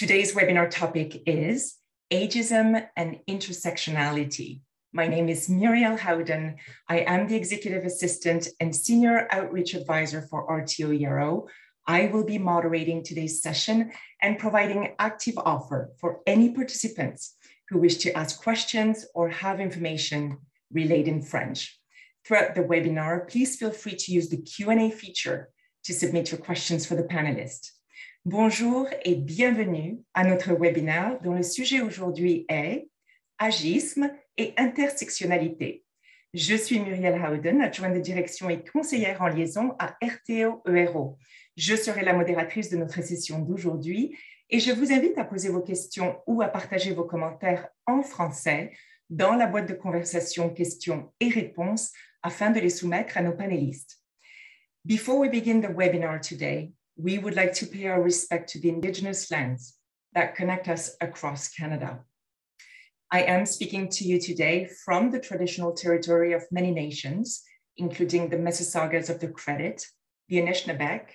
Today's webinar topic is Ageism and Intersectionality. My name is Muriel Howden. I am the Executive Assistant and Senior Outreach Advisor for RTO Yarrow. I will be moderating today's session and providing active offer for any participants who wish to ask questions or have information relayed in French. Throughout the webinar, please feel free to use the Q&A feature to submit your questions for the panelists. Bonjour et bienvenue à notre webinaire dont le sujet aujourd'hui est Agisme et intersectionnalité. Je suis Muriel Howden, adjointe de direction et conseillère en liaison à RTO ERO. Je serai la modératrice de notre session d'aujourd'hui et je vous invite à poser vos questions ou à partager vos commentaires en français dans la boîte de conversation questions et réponses afin de les soumettre à nos panélistes. Before we begin the webinar today, we would like to pay our respect to the Indigenous lands that connect us across Canada. I am speaking to you today from the traditional territory of many nations, including the Mississaugas of the Credit, the Anishinaabe,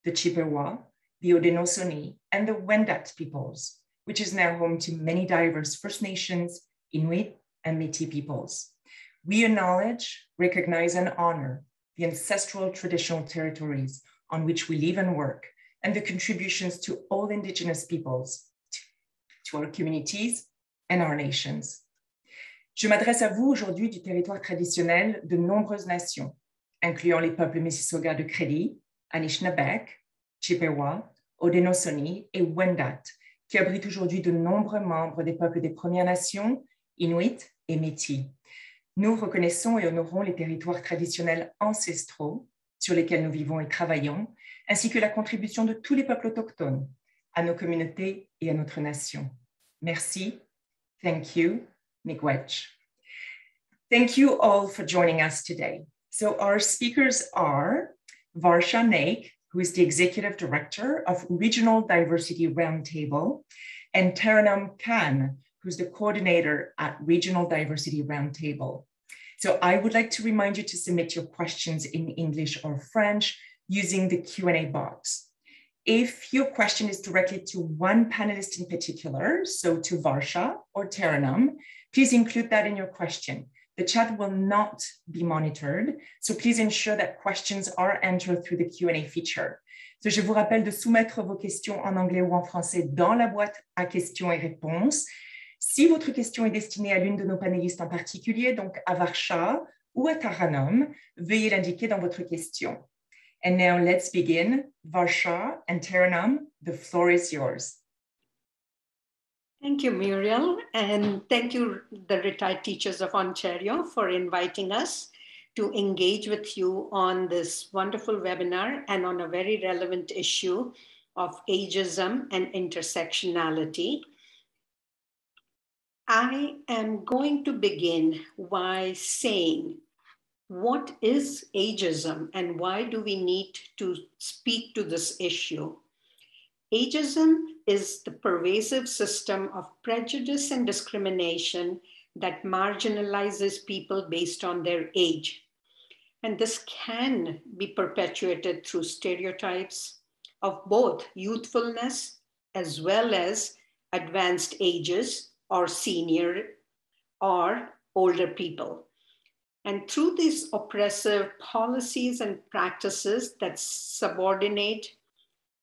the Chippewa, the Haudenosaunee, and the Wendat peoples, which is now home to many diverse First Nations, Inuit, and Métis peoples. We acknowledge, recognize, and honor the ancestral traditional territories on which we live and work, and the contributions to all Indigenous peoples, to our communities and our nations. Je m'adresse à vous aujourd'hui du territoire traditionnel de nombreuses nations, incluant les peuples Mississauga de Crédit, Anishinaabe, Chippewa, Haudenosaunee et Wendat, qui abritent aujourd'hui de nombreux membres des peuples des Premières Nations, Inuit et Métis. Nous reconnaissons et honorons les territoires traditionnels ancestraux sur lesquels nous vivons et travaillons, ainsi que la contribution de tous les peuples autochtones à nos communautés et à notre nation. Merci. Thank you. Miigwech. Thank you all for joining us today. So our speakers are Varsha Naik, who is the Executive Director of Regional Diversity Roundtable, and Taranum Khan, who's the coordinator at Regional Diversity Roundtable. So I would like to remind you to submit your questions in English or French using the Q&A box. If your question is directly to one panelist in particular, so to Varsha or Taranum, please include that in your question. The chat will not be monitored, so please ensure that questions are entered through the Q&A feature. So je vous rappelle de soumettre vos questions en anglais ou en français dans la boîte à questions et réponses. Si votre question est destinée à l'une de nos panélistes en particulier, donc à Varsha ou à Taranum, veuillez l'indiquer dans votre question. And now let's begin. Varsha and Taranum, the floor is yours. Thank you, Muriel, and thank you, the Retired Teachers of Ontario, for inviting us to engage with you on this wonderful webinar and on a very relevant issue of ageism and intersectionality. I am going to begin by saying, what is ageism and why do we need to speak to this issue? Ageism is the pervasive system of prejudice and discrimination that marginalizes people based on their age. And this can be perpetuated through stereotypes of both youthfulness as well as advanced ages or senior or older people. And through these oppressive policies and practices that subordinate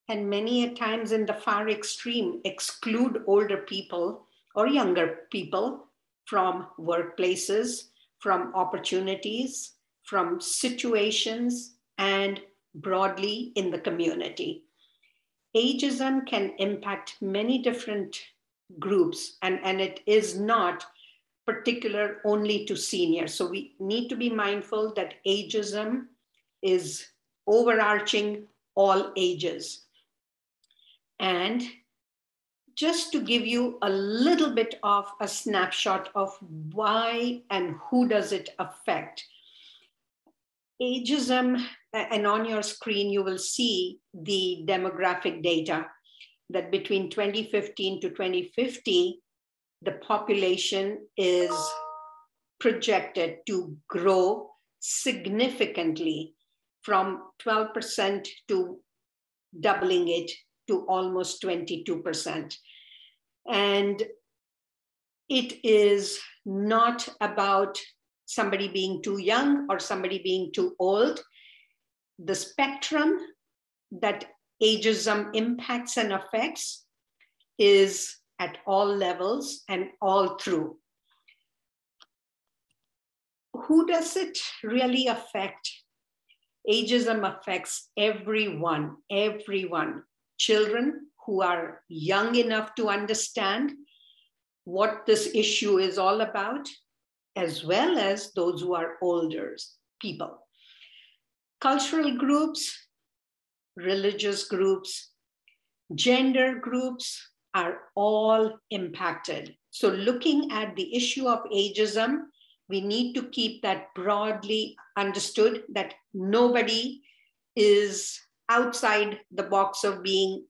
and many a times in the far extreme exclude older people or younger people from workplaces, from opportunities, from situations, and broadly in the community. Ageism can impact many different groups, and it is not particular only to seniors. So we need to be mindful that ageism is overarching all ages. And just to give you a little bit of a snapshot of why and who does it affect. Ageism, and on your screen, you will see the demographic data that between 2015 to 2050, the population is projected to grow significantly from 12% to doubling it to almost 22%. And it is not about somebody being too young or somebody being too old. The spectrum that ageism impacts and affects is at all levels and all through. Who does it really affect? Ageism affects everyone, everyone. Children who are young enough to understand what this issue is all about, as well as those who are older people. Cultural groups, religious groups, gender groups are all impacted. So looking at the issue of ageism, we need to keep that broadly understood, that nobody is outside the box of being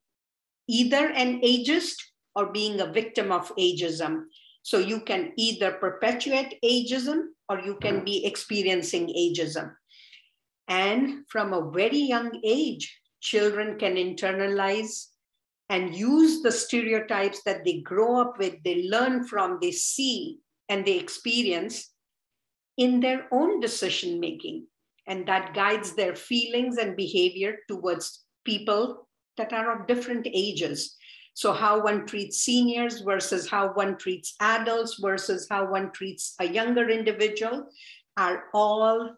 either an ageist or being a victim of ageism. So you can either perpetuate ageism or you can be experiencing ageism. And from a very young age, children can internalize and use the stereotypes that they grow up with, they learn from, they see, and they experience in their own decision making. And that guides their feelings and behavior towards people that are of different ages. So how one treats seniors versus how one treats adults versus how one treats a younger individual are all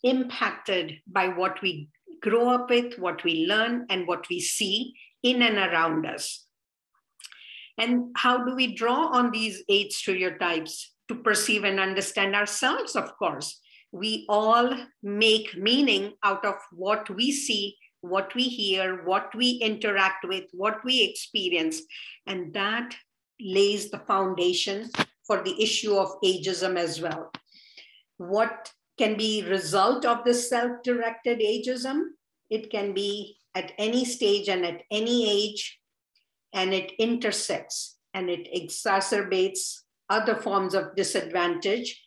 impacted by what we grow up with, what we learn, and what we see in and around us. And how do we draw on these 8 stereotypes to perceive and understand ourselves? Of course, we all make meaning out of what we see, what we hear, what we interact with, what we experience. And that lays the foundation for the issue of ageism as well. What can be result of this self-directed ageism? It can be at any stage and at any age, and it intersects and it exacerbates other forms of disadvantage,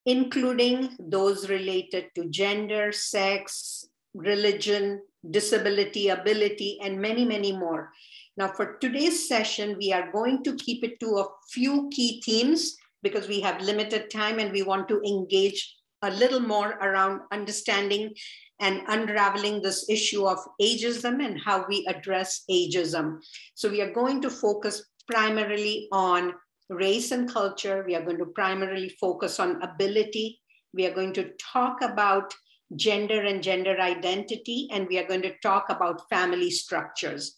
including those related to gender, sex, religion, disability, ability, and many, many more. Now, for today's session, we are going to keep it to a few key themes because we have limited time and we want to engage a little more around understanding and unraveling this issue of ageism and how we address ageism. So we are going to focus primarily on race and culture. We are going to primarily focus on ability. We are going to talk about gender and gender identity, and we are going to talk about family structures.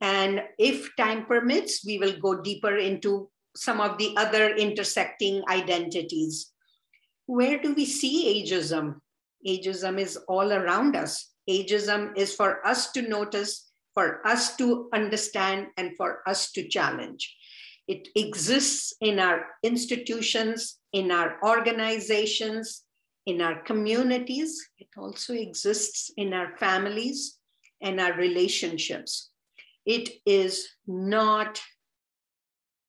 And if time permits, we will go deeper into some of the other intersecting identities. Where do we see ageism? Ageism is all around us. Ageism is for us to notice, for us to understand, and for us to challenge. It exists in our institutions, in our organizations, in our communities. It also exists in our families and our relationships. It is not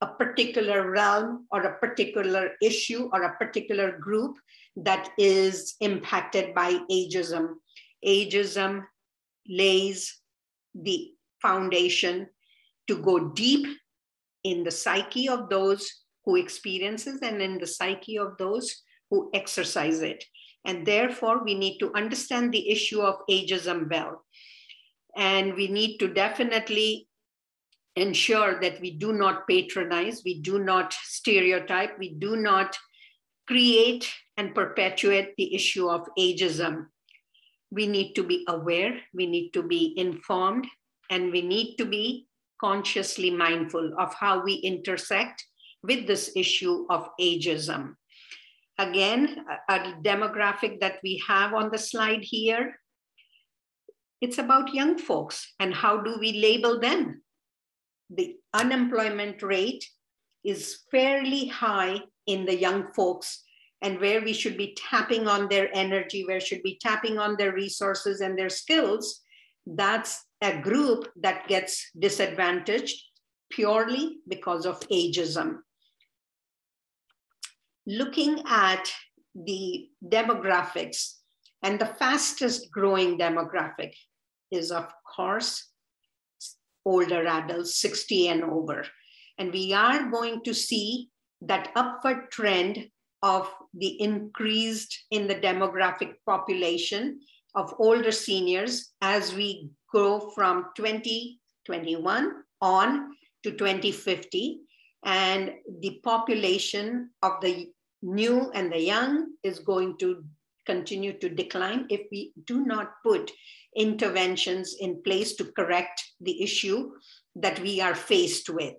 a particular realm or a particular issue or a particular group that is impacted by ageism. Ageism lays the foundation to go deep in the psyche of those who experiences and in the psyche of those who exercise it. And therefore, we need to understand the issue of ageism well. And we need to definitely ensure that we do not patronize, we do not stereotype, we do not create and perpetuate the issue of ageism. We need to be aware, we need to be informed, and we need to be consciously mindful of how we intersect with this issue of ageism. Again, a demographic that we have on the slide here, it's about young folks and how do we label them? The unemployment rate is fairly high in the young folks, and where we should be tapping on their energy, where should be tapping on their resources and their skills, that's a group that gets disadvantaged purely because of ageism. Looking at the demographics, and the fastest growing demographic is, of course, older adults, 60 and over. And we are going to see that upward trend of the increased in the demographic population of older seniors as we go from 2021 on to 2050. And the population of the new and the young is going to continue to decline if we do not put interventions in place to correct the issue that we are faced with.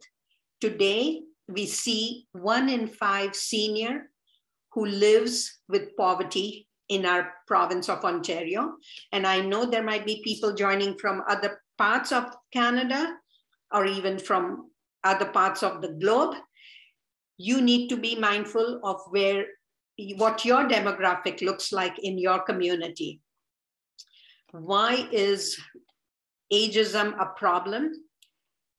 Today, we see 1 in 5 senior who lives with poverty in our province of Ontario. And I know there might be people joining from other parts of Canada or even from other parts of the globe. You need to be mindful of what your demographic looks like in your community. Why is ageism a problem?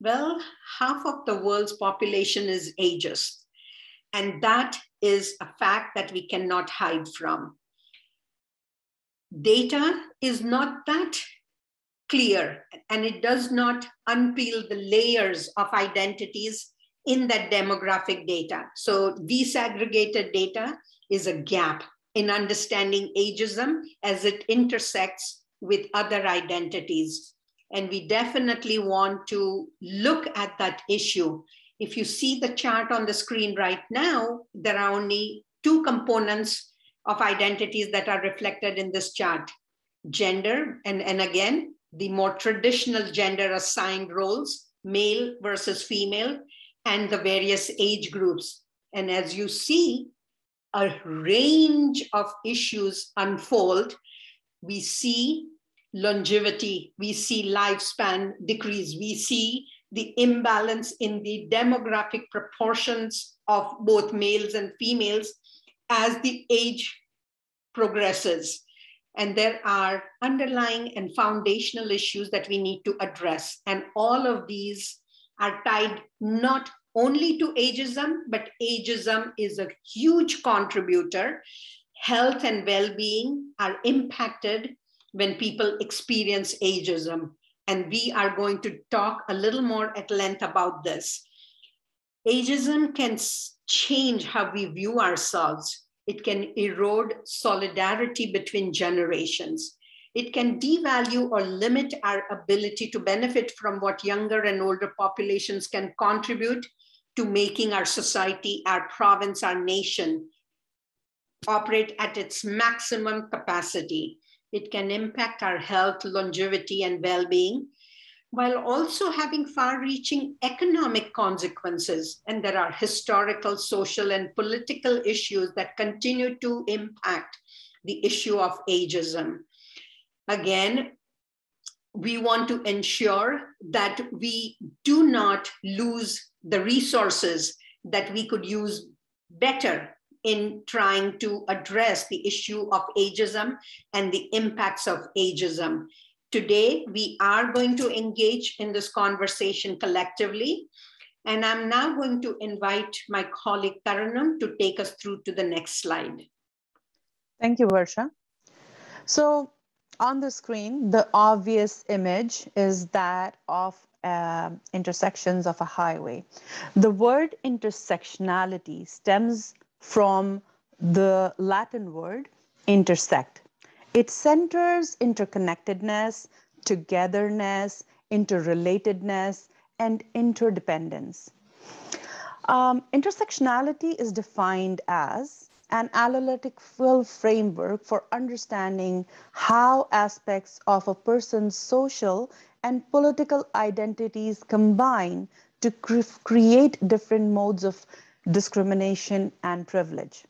Well, half of the world's population is ageist. And that is a fact that we cannot hide from. Data is not that clear, and it does not unpeel the layers of identities in that demographic data. So disaggregated data is a gap in understanding ageism as it intersects with other identities. And we definitely want to look at that issue. If you see the chart on the screen right now, there are only 2 components of identities that are reflected in this chart: gender, and again, the more traditional gender assigned roles, male versus female, and the various age groups. And as you see, a range of issues unfold. We see longevity, we see lifespan decrease, we see the imbalance in the demographic proportions of both males and females as the age progresses. And there are underlying and foundational issues that we need to address. And all of these are tied not only to ageism, but ageism is a huge contributor. Health and well-being are impacted when people experience ageism. And we are going to talk a little more at length about this. Ageism can change how we view ourselves. It can erode solidarity between generations. It can devalue or limit our ability to benefit from what younger and older populations can contribute to making our society, our province, our nation operate at its maximum capacity. It can impact our health, longevity, and well-being, while also having far-reaching economic consequences. And there are historical, social, and political issues that continue to impact the issue of ageism. Again, we want to ensure that we do not lose the resources that we could use better in trying to address the issue of ageism and the impacts of ageism. Today, we are going to engage in this conversation collectively. And I'm now going to invite my colleague Taranum to take us through to the next slide. Thank you, Varsha. So on the screen, the obvious image is that of intersections of a highway. The word intersectionality stems from the Latin word intersect. It centers interconnectedness, togetherness, interrelatedness, and interdependence. Intersectionality is defined as an analytical framework for understanding how aspects of a person's social and political identities combine to create different modes of discrimination and privilege.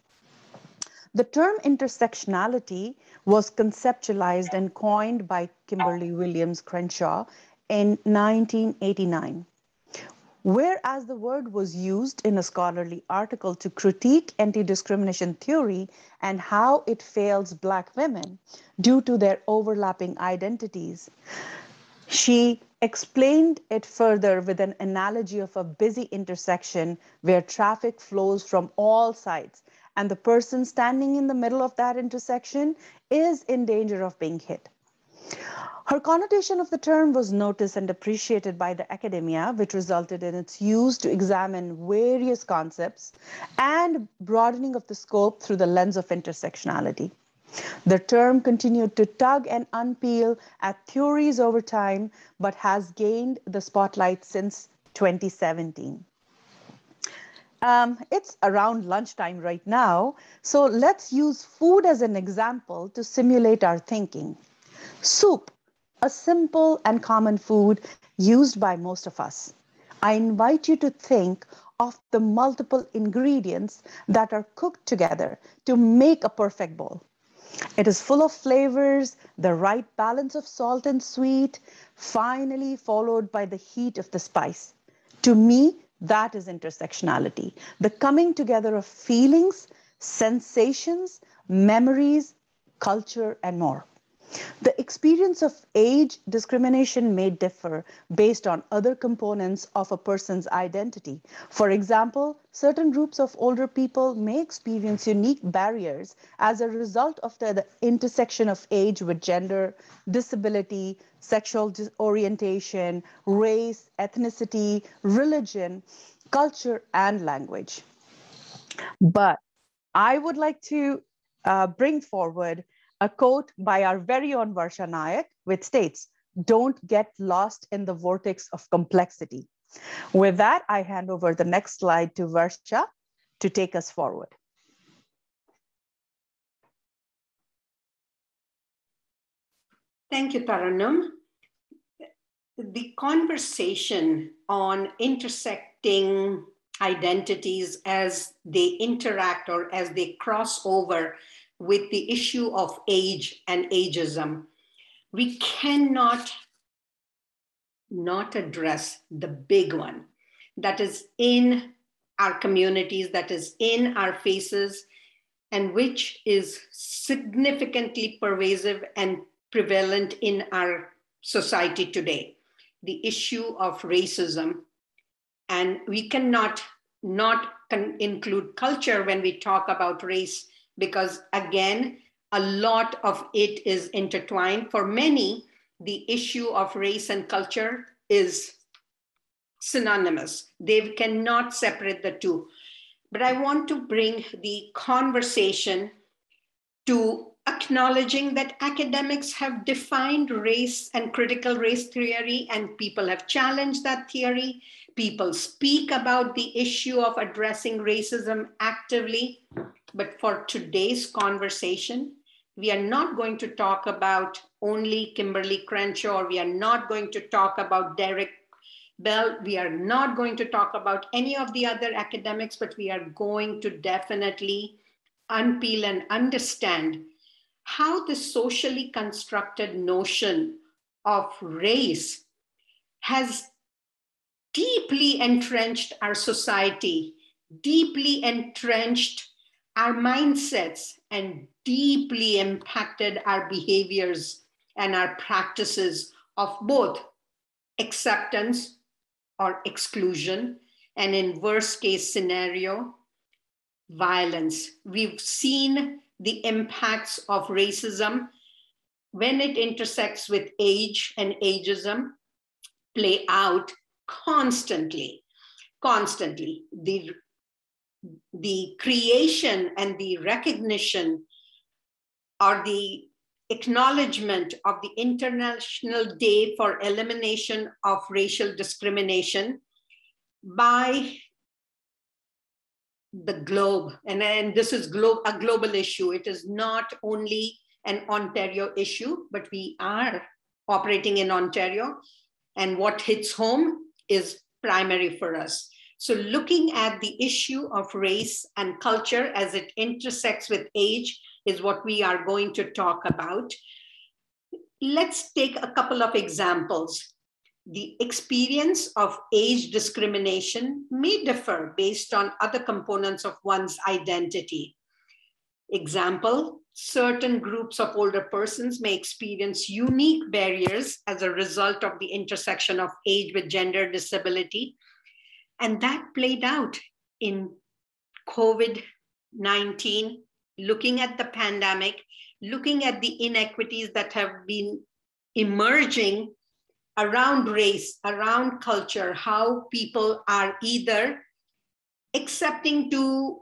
The term intersectionality was conceptualized and coined by Kimberly Williams Crenshaw in 1989. Whereas the word was used in a scholarly article to critique anti-discrimination theory and how it fails Black women due to their overlapping identities, she explained it further with an analogy of a busy intersection where traffic flows from all sides, and the person standing in the middle of that intersection is in danger of being hit. Her connotation of the term was noticed and appreciated by the academia, which resulted in its use to examine various concepts and broadening of the scope through the lens of intersectionality. The term continued to tug and unpeel at theories over time, but has gained the spotlight since 2017. It's around lunchtime right now, so let's use food as an example to simulate our thinking. Soup, a simple and common food used by most of us. I invite you to think of the multiple ingredients that are cooked together to make a perfect bowl. It is full of flavors, the right balance of salt and sweet, finally followed by the heat of the spice. To me, that is intersectionality, the coming together of feelings, sensations, memories, culture, and more. The experience of age discrimination may differ based on other components of a person's identity. For example, certain groups of older people may experience unique barriers as a result of the intersection of age with gender, disability, sexual orientation, race, ethnicity, religion, culture, and language. But I would like to bring forward a quote by our very own Varsha Nayak, which states, "Don't get lost in the vortex of complexity." With that, I hand over the next slide to Varsha to take us forward. Thank you, Taranum. The conversation on intersecting identities as they interact or as they cross over with the issue of age and ageism, we cannot not address the big one that is in our communities, that is in our faces, and which is significantly pervasive and prevalent in our society today, the issue of racism. And we cannot not include culture when we talk about race, because again, a lot of it is intertwined. For many, the issue of race and culture is synonymous. They cannot separate the two. But I want to bring the conversation to acknowledging that academics have defined race and critical race theory, and people have challenged that theory. People speak about the issue of addressing racism actively. But for today's conversation, we are not going to talk about only Kimberly Crenshaw, or we are not going to talk about Derek Bell. We are not going to talk about any of the other academics, but we are going to definitely unpeel and understand how the socially constructed notion of race has deeply entrenched our society, deeply entrenched our mindsets, and deeply impacted our behaviors and our practices of both acceptance or exclusion, and in worst case scenario, violence. We've seen the impacts of racism when it intersects with age and ageism play out constantly. The creation and the recognition or the acknowledgement of the International Day for Elimination of Racial Discrimination by the globe. And this is a global issue. It is not only an Ontario issue, but we are operating in Ontario. And what hits home is primary for us. So looking at the issue of race and culture as it intersects with age is what we are going to talk about. Let's take a couple of examples. The experience of age discrimination may differ based on other components of one's identity. Example, certain groups of older persons may experience unique barriers as a result of the intersection of age with gender, disability. And that played out in COVID-19, looking at the pandemic, looking at the inequities that have been emerging around race, around culture, how people are either accepting to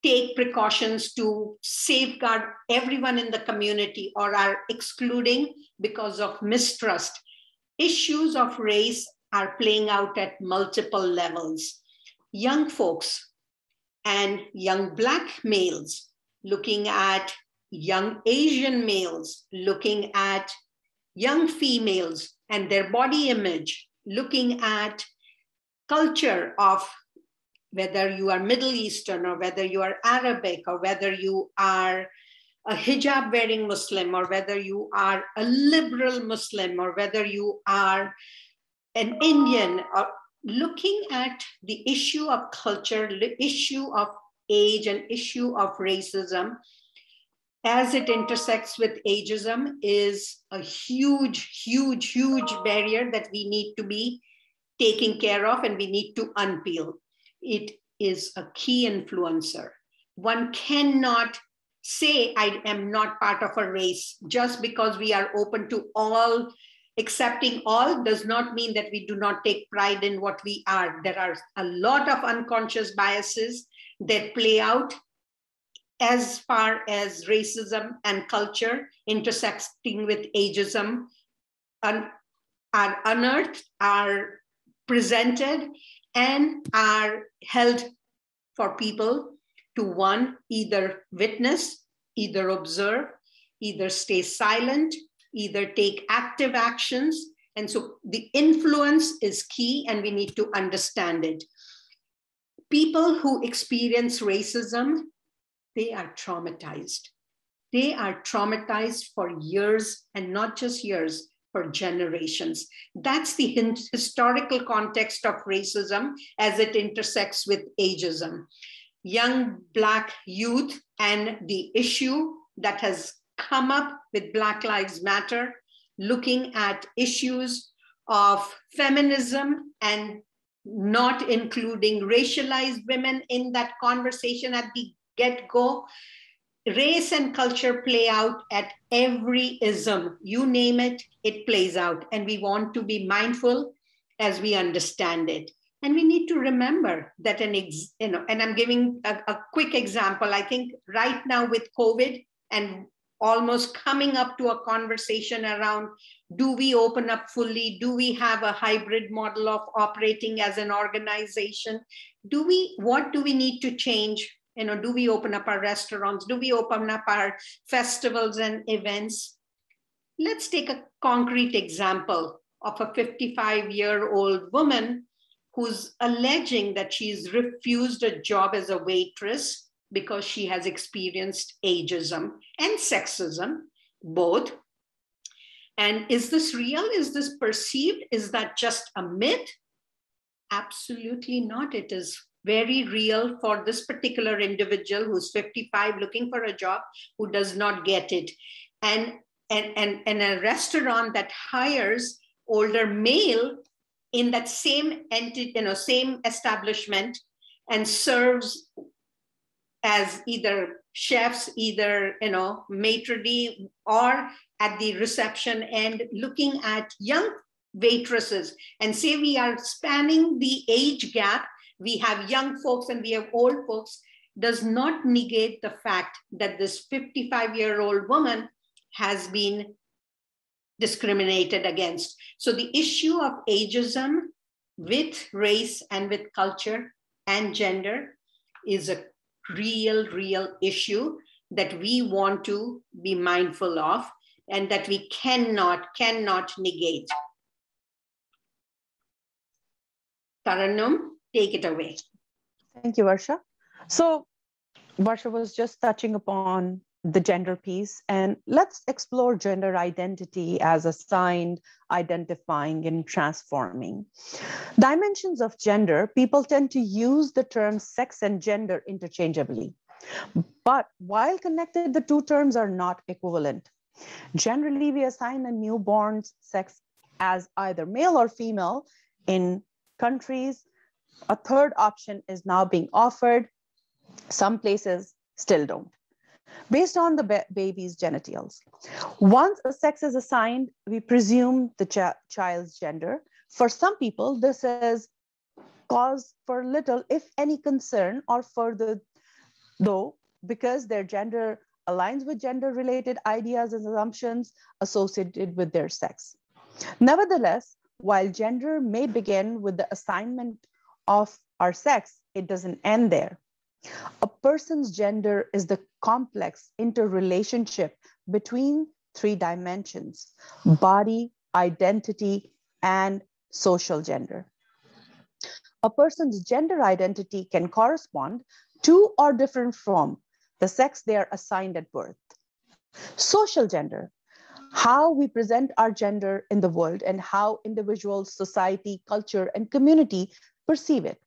take precautions to safeguard everyone in the community or are excluding because of mistrust. Issues of race are playing out at multiple levels. Young folks and young Black males, looking at young Asian males, looking at young females and their body image, looking at culture of whether you are Middle Eastern or whether you are Arabic or whether you are a hijab wearing Muslim or whether you are a liberal Muslim or whether you are an Indian, or looking at the issue of culture, the issue of age and issue of racism as it intersects with ageism is a huge, huge, huge barrier that we need to be taking care of and we need to unpeel. It is a key influencer. One cannot say I am not part of a race just because we are open to all. Accepting all does not mean that we do not take pride in what we are. There are a lot of unconscious biases that play out as far as racism and culture intersecting with ageism are unearthed, are presented, and are held for people to, one, either witness, either observe, either stay silent, either take active actions. And so the influence is key and we need to understand it. People who experience racism, they are traumatized. They are traumatized for years, and not just years, for generations. That's the historical context of racism as it intersects with ageism. Young Black youth and the issue that has come up with Black Lives Matter, looking at issues of feminism and not including racialized women in that conversation at the get-go. Race and culture play out at every ism. You name it, it plays out. And we want to be mindful as we understand it. And we need to remember that, and I'm giving a quick example. I think right now with COVID and almost coming up to a conversation around, do we open up fully? Do we have a hybrid model of operating as an organization? What do we need to change? Do we open up our restaurants? Do we open up our festivals and events? Let's take a concrete example of a 55-year-old woman who's alleging that she's refused a job as a waitress because she has experienced ageism and sexism, both. And is this real? Is this perceived? Is that just a myth? Absolutely not. It is very real for this particular individual who's 55 looking for a job, who does not get it. And a restaurant that hires older male in that same entity, same establishment, and serves as either chefs, either maitre d', or at the reception end, looking at young waitresses, and say we are spanning the age gap. We have young folks and we have old folks, does not negate the fact that this 55-year-old woman has been discriminated against. So the issue of ageism with race and with culture and gender is a real issue that we want to be mindful of and that we cannot negate. Tarannum, take it away. Thank you, Varsha. So Varsha was just touching upon the gender piece, and let's explore gender identity as assigned, identifying, and transforming. Dimensions of gender, people tend to use the terms sex and gender interchangeably. But while connected, the two terms are not equivalent. Generally, we assign a newborn's sex as either male or female. In countries, a third option is now being offered. Some places still don't. based on the baby's genitals. Once a sex is assigned, we presume the child's gender. For some people, this is cause for little, if any, concern or further, though, because their gender aligns with gender-related ideas and assumptions associated with their sex. Nevertheless, while gender may begin with the assignment of our sex, it doesn't end there. A person's gender is the complex interrelationship between three dimensions: body, identity, and social gender. A person's gender identity can correspond to or different from the sex they are assigned at birth. Social gender, how we present our gender in the world and how individuals, society, culture, and community perceive it,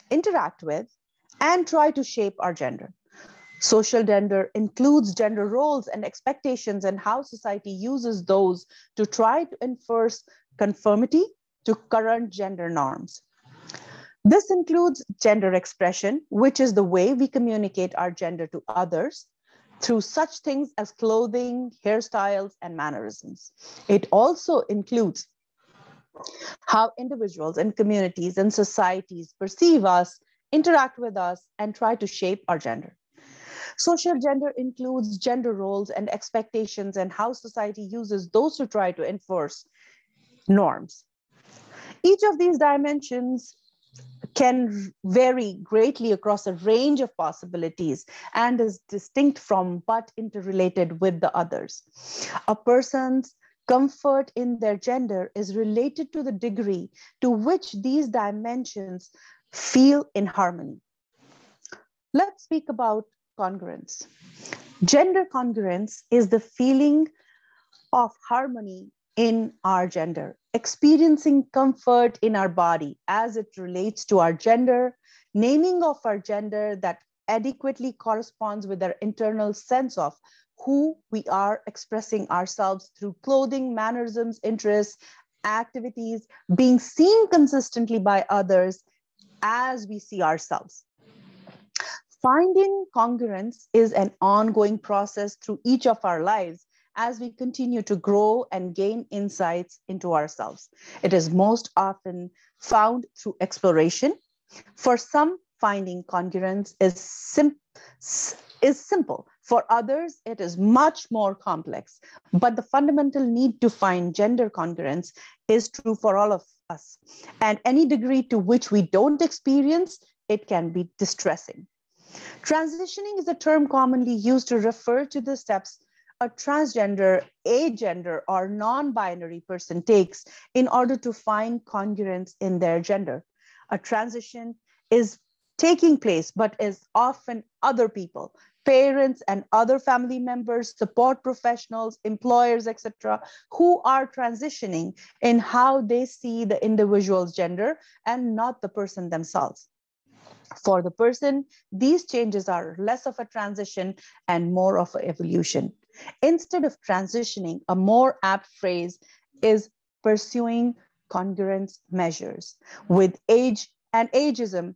interact with, and try to shape our gender. Social gender includes gender roles and expectations and how society uses those to try to enforce conformity to current gender norms. This includes gender expression, which is the way we communicate our gender to others through such things as clothing, hairstyles, and mannerisms. It also includes how individuals and communities and societies perceive us, interact with us, and try to shape our gender. Social gender includes gender roles and expectations and how society uses those to try to enforce norms. Each of these dimensions can vary greatly across a range of possibilities and is distinct from but interrelated with the others. A person's comfort in their gender is related to the degree to which these dimensions feel in harmony. Let's speak about congruence. Gender congruence is the feeling of harmony in our gender, experiencing comfort in our body as it relates to our gender, naming of our gender that adequately corresponds with our internal sense of who we are, expressing ourselves through clothing, mannerisms, interests, activities, being seen consistently by others as we see ourselves. Finding congruence is an ongoing process through each of our lives as we continue to grow and gain insights into ourselves. It is most often found through exploration. For some, finding congruence is simple. For others, it is much more complex. But the fundamental need to find gender congruence is true for all of us. And any degree to which we don't experience, it can be distressing. Transitioning is a term commonly used to refer to the steps a transgender, agender, or non-binary person takes in order to find congruence in their gender. A transition is taking place, but is often other people, parents and other family members, support professionals, employers, etc., who are transitioning in how they see the individual's gender and not the person themselves. For the person, these changes are less of a transition and more of an evolution. Instead of transitioning, a more apt phrase is pursuing congruence measures. With age and ageism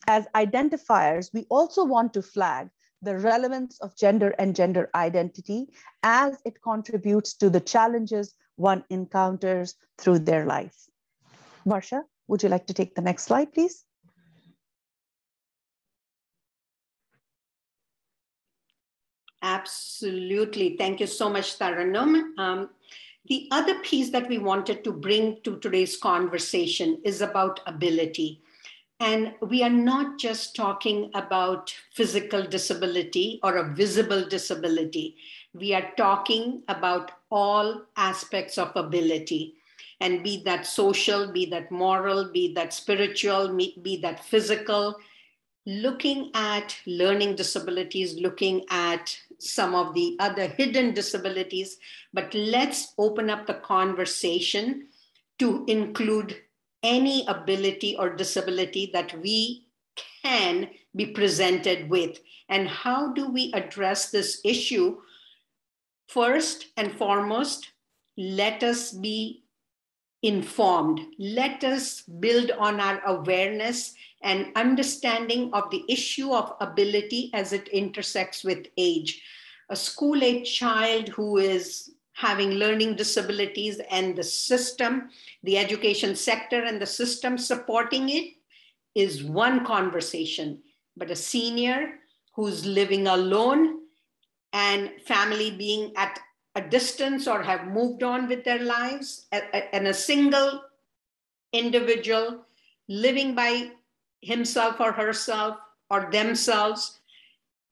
as identifiers, we also want to flag the relevance of gender and gender identity as it contributes to the challenges one encounters through their life. Varsha, would you like to take the next slide, please? Absolutely. Thank you so much, Taranum. The other piece that we wanted to bring to today's conversation is about ability. And we are not just talking about physical disability or a visible disability. We are talking about all aspects of ability, and be that social, be that moral, be that spiritual, be that physical. Looking at learning disabilities, looking at some of the other hidden disabilities, but let's open up the conversation to include any ability or disability that we can be presented with. And how do we address this issue? First and foremost, let us be informed. Let us build on our awareness and understanding of the issue of ability as it intersects with age. a school-age child who is having learning disabilities, and the system, the education sector and the system supporting it is one conversation. But a senior who's living alone and family being at a distance or have moved on with their lives, and a single individual living by himself or herself or themselves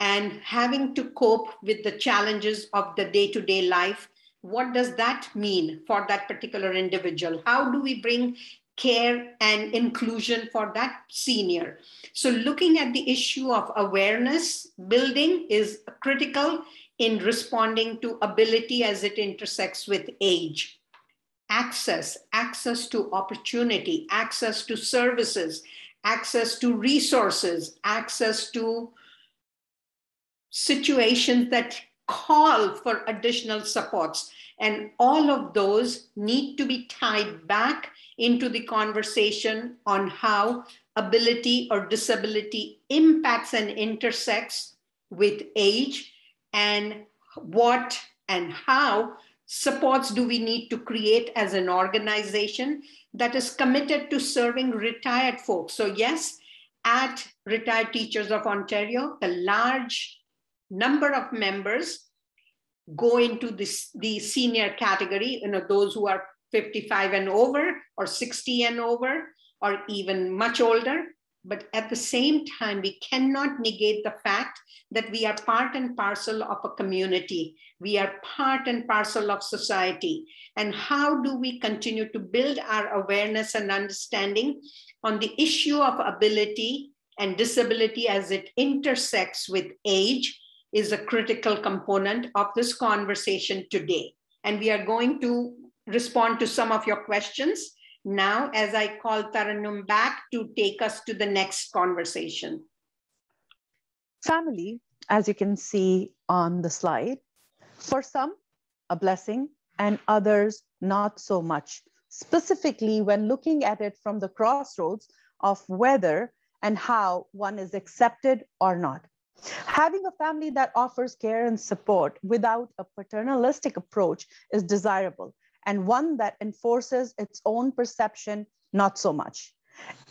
and having to cope with the challenges of the day-to-day life. What does that mean for that particular individual? How do we bring care and inclusion for that senior? So looking at the issue of awareness building is critical in responding to ability as it intersects with age. Access to opportunity, access to services, access to resources, access to situations that call for additional supports. And all of those need to be tied back into the conversation on how ability or disability impacts and intersects with age, and what and how supports do we need to create as an organization that is committed to serving retired folks. So yes, at Retired Teachers of Ontario, the large number of members go into the senior category, those who are 55 and over, or 60 and over, or even much older. But at the same time, we cannot negate the fact that we are part and parcel of a community. We are part and parcel of society. And how do we continue to build our awareness and understanding on the issue of ability and disability as it intersects with age is a critical component of this conversation today. And we are going to respond to some of your questions now as I call Taranum back to take us to the next conversation. Family, as you can see on the slide, for some, a blessing, and others not so much, specifically when looking at it from the crossroads of whether and how one is accepted or not. Having a family that offers care and support without a paternalistic approach is desirable, and one that enforces its own perception, not so much.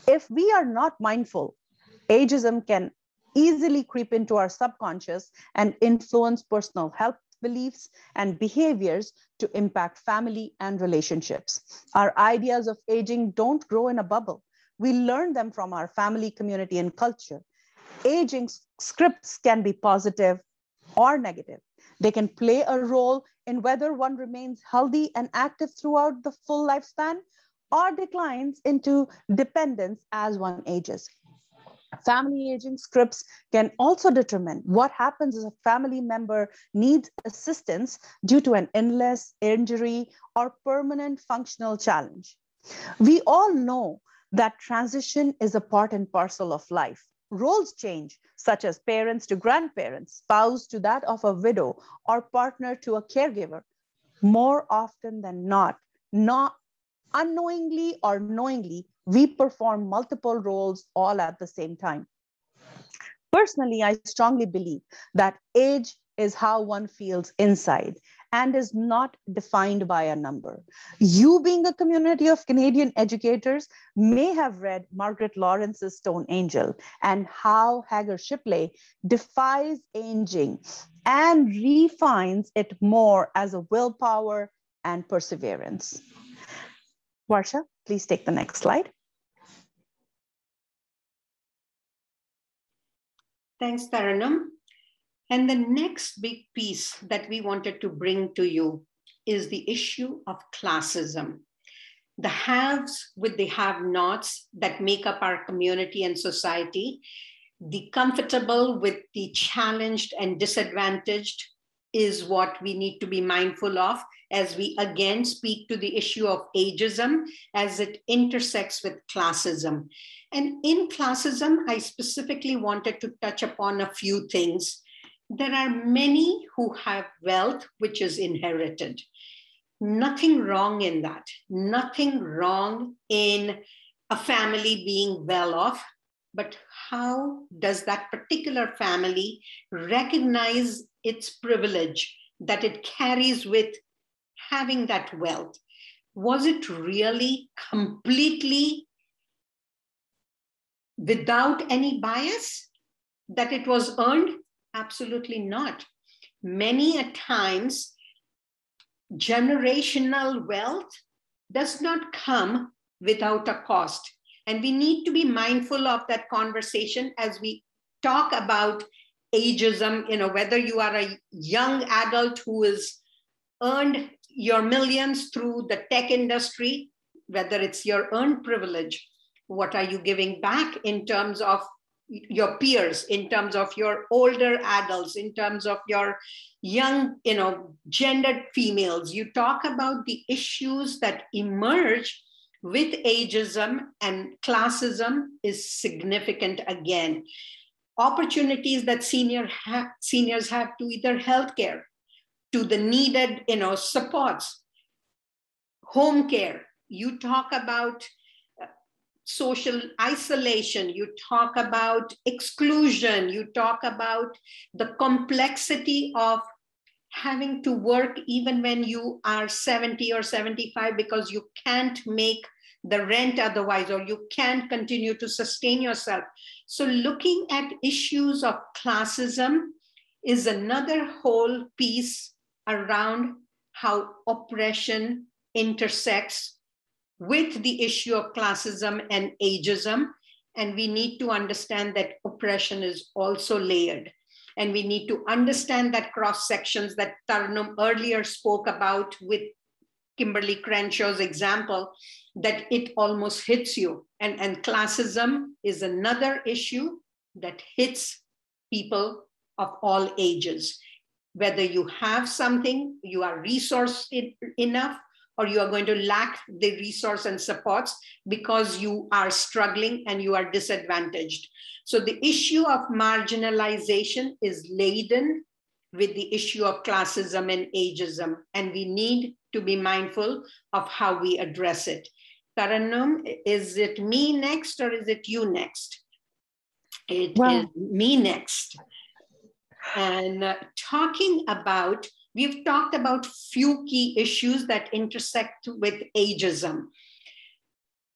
If we are not mindful, ageism can easily creep into our subconscious and influence personal health beliefs and behaviors to impact family and relationships. Our ideas of aging don't grow in a bubble. We learn them from our family, community, and culture. Aging scripts can be positive or negative. They can play a role in whether one remains healthy and active throughout the full lifespan or declines into dependence as one ages. Family aging scripts can also determine what happens if a family member needs assistance due to an illness, injury, or permanent functional challenge. We all know that transition is a part and parcel of life. Roles change, such as parents to grandparents, spouse to that of a widow, or partner to a caregiver. More often than not unknowingly or knowingly, we perform multiple roles all at the same time. Personally, I strongly believe that age is how one feels inside and is not defined by a number. You, being a community of Canadian educators, may have read Margaret Lawrence's Stone Angel and how Hagar Shipley defies aging and refines it more as a willpower and perseverance. Varsha, please take the next slide. Thanks, Taranum. And the next big piece that we wanted to bring to you is the issue of classism. The haves with the have-nots that make up our community and society, the comfortable with the challenged and disadvantaged is what we need to be mindful of as we again speak to the issue of ageism as it intersects with classism. And in classism, I specifically wanted to touch upon a few things. There are many who have wealth which is inherited. Nothing wrong in that. Nothing wrong in a family being well off. But how does that particular family recognize its privilege that it carries with having that wealth, was it really completely without any bias that it was earned? Absolutely not. Many a times, generational wealth does not come without a cost. And we need to be mindful of that conversation as we talk about ageism, whether you are a young adult who has earned your millions through the tech industry, whether it's your earned privilege, what are you giving back in terms of your peers, in terms of your older adults, in terms of your young, gendered females? You talk about the issues that emerge with ageism, and classism is significant again. Opportunities that seniors have to either healthcare, to the needed, supports, home care. You talk about social isolation, you talk about exclusion, you talk about the complexity of having to work even when you are 70 or 75 because you can't make the rent otherwise, or you can't continue to sustain yourself. So looking at issues of classism is another whole piece around how oppression intersects with the issue of classism and ageism. And we need to understand that oppression is also layered. And we need to understand that cross sections that Taranum earlier spoke about with Kimberly Crenshaw's example, that it almost hits you. And classism is another issue that hits people of all ages. Whether you have something, you are resourced enough, or you are going to lack the resource and supports because you are struggling and you are disadvantaged. So the issue of marginalization is laden with the issue of classism and ageism, and we need to be mindful of how we address it. Taranum, is it me next or is it you next? It is me next. And we've talked about few key issues that intersect with ageism.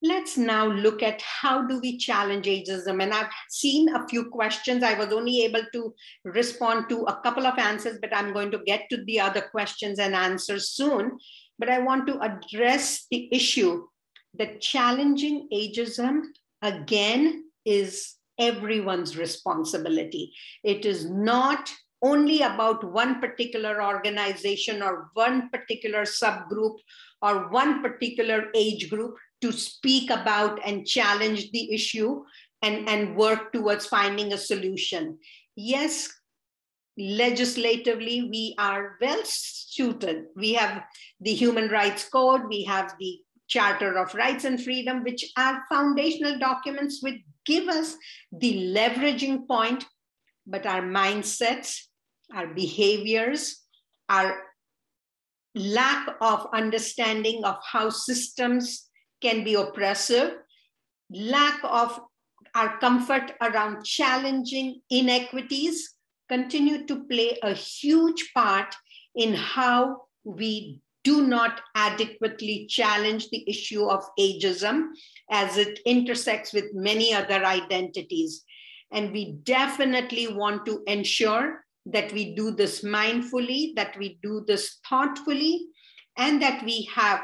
Let's now look at how do we challenge ageism. And I've seen a few questions. I was only able to respond to a couple of answers, but I'm going to get to the other questions and answers soon. But I want to address the issue that challenging ageism, again, is everyone's responsibility. It is not only about one particular organization or one particular subgroup or one particular age group to speak about and challenge the issue and work towards finding a solution. Yes, legislatively, we are well suited. We have the Human Rights Code, we have the Charter of Rights and Freedom, which are foundational documents which give us the leveraging point, but our mindsets, our behaviors, our lack of understanding of how systems can be oppressive, lack of our comfort around challenging inequities continue to play a huge part in how we do not adequately challenge the issue of ageism as it intersects with many other identities. And we definitely want to ensure that we do this mindfully, that we do this thoughtfully, and that we have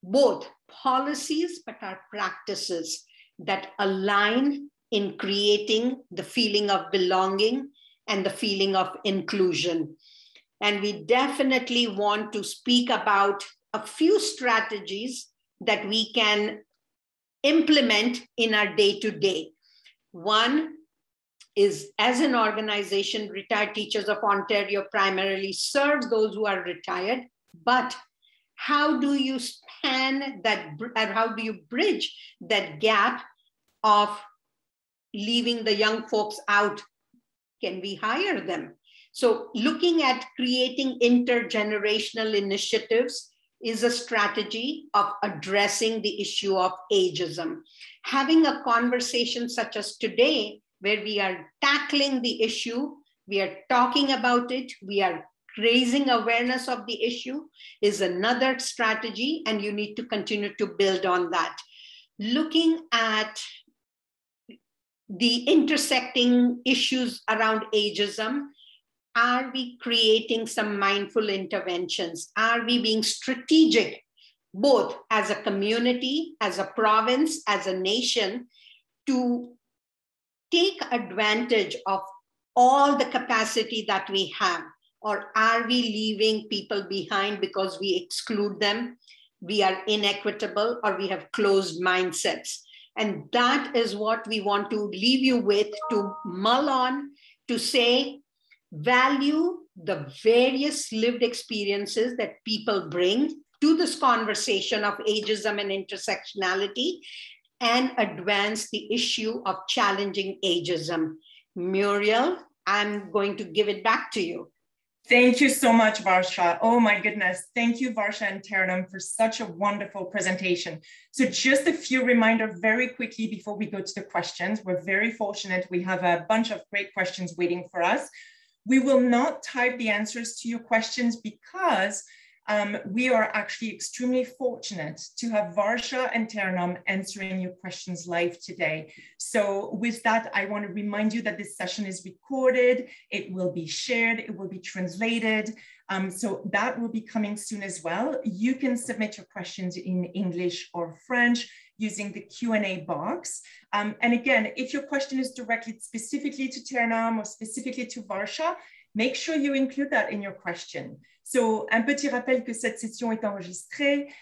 both policies, but our practices that align in creating the feeling of belonging and the feeling of inclusion. And we definitely want to speak about a few strategies that we can implement in our day-to-day. One is, as an organization, Retired Teachers of Ontario primarily serves those who are retired, but how do you span that, and how do you bridge that gap of leaving the young folks out? Can we hire them? So looking at creating intergenerational initiatives is a strategy of addressing the issue of ageism. Having a conversation such as today, where we are tackling the issue We are talking about it. We are raising awareness of the issue is another strategy, and you need to continue to build on that. Looking at the intersecting issues around ageism, are we creating some mindful interventions? Are we being strategic, both as a community, as a province, as a nation, to take advantage of all the capacity that we have? Or are we leaving people behind because we exclude them, we are inequitable, or we have closed mindsets? And that is what we want to leave you with, to mull on, to say, value the various lived experiences that people bring to this conversation of ageism and intersectionality, and advance the issue of challenging ageism. Muriel, I'm going to give it back to you. Thank you so much, Varsha. Oh my goodness. Thank you, Varsha and Taranum, for such a wonderful presentation. So just a few reminders very quickly before we go to the questions. We're very fortunate. We have a bunch of great questions waiting for us. We will not type the answers to your questions because we are actually extremely fortunate to have Varsha and Taranum answering your questions live today. So with that, I want to remind you that this session is recorded, it will be shared, it will be translated. So that will be coming soon as well. You can submit your questions in English or French using the Q&A box. And again, if your question is directed specifically to Taranum or specifically to Varsha, make sure you include that in your question. So, un petit rappel que cette session est enregistrée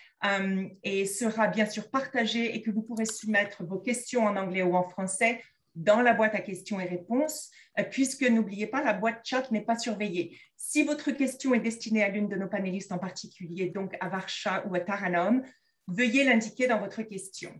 et sera bien sûr partagée et que vous pourrez soumettre vos questions en anglais ou en français dans la boîte à questions et réponses, puisque n'oubliez pas, la boîte chat n'est pas surveillée. Si votre question est destinée à l'une de nos panélistes en particulier, donc à Varsha ou à Taranum, veuillez l'indiquer dans votre question.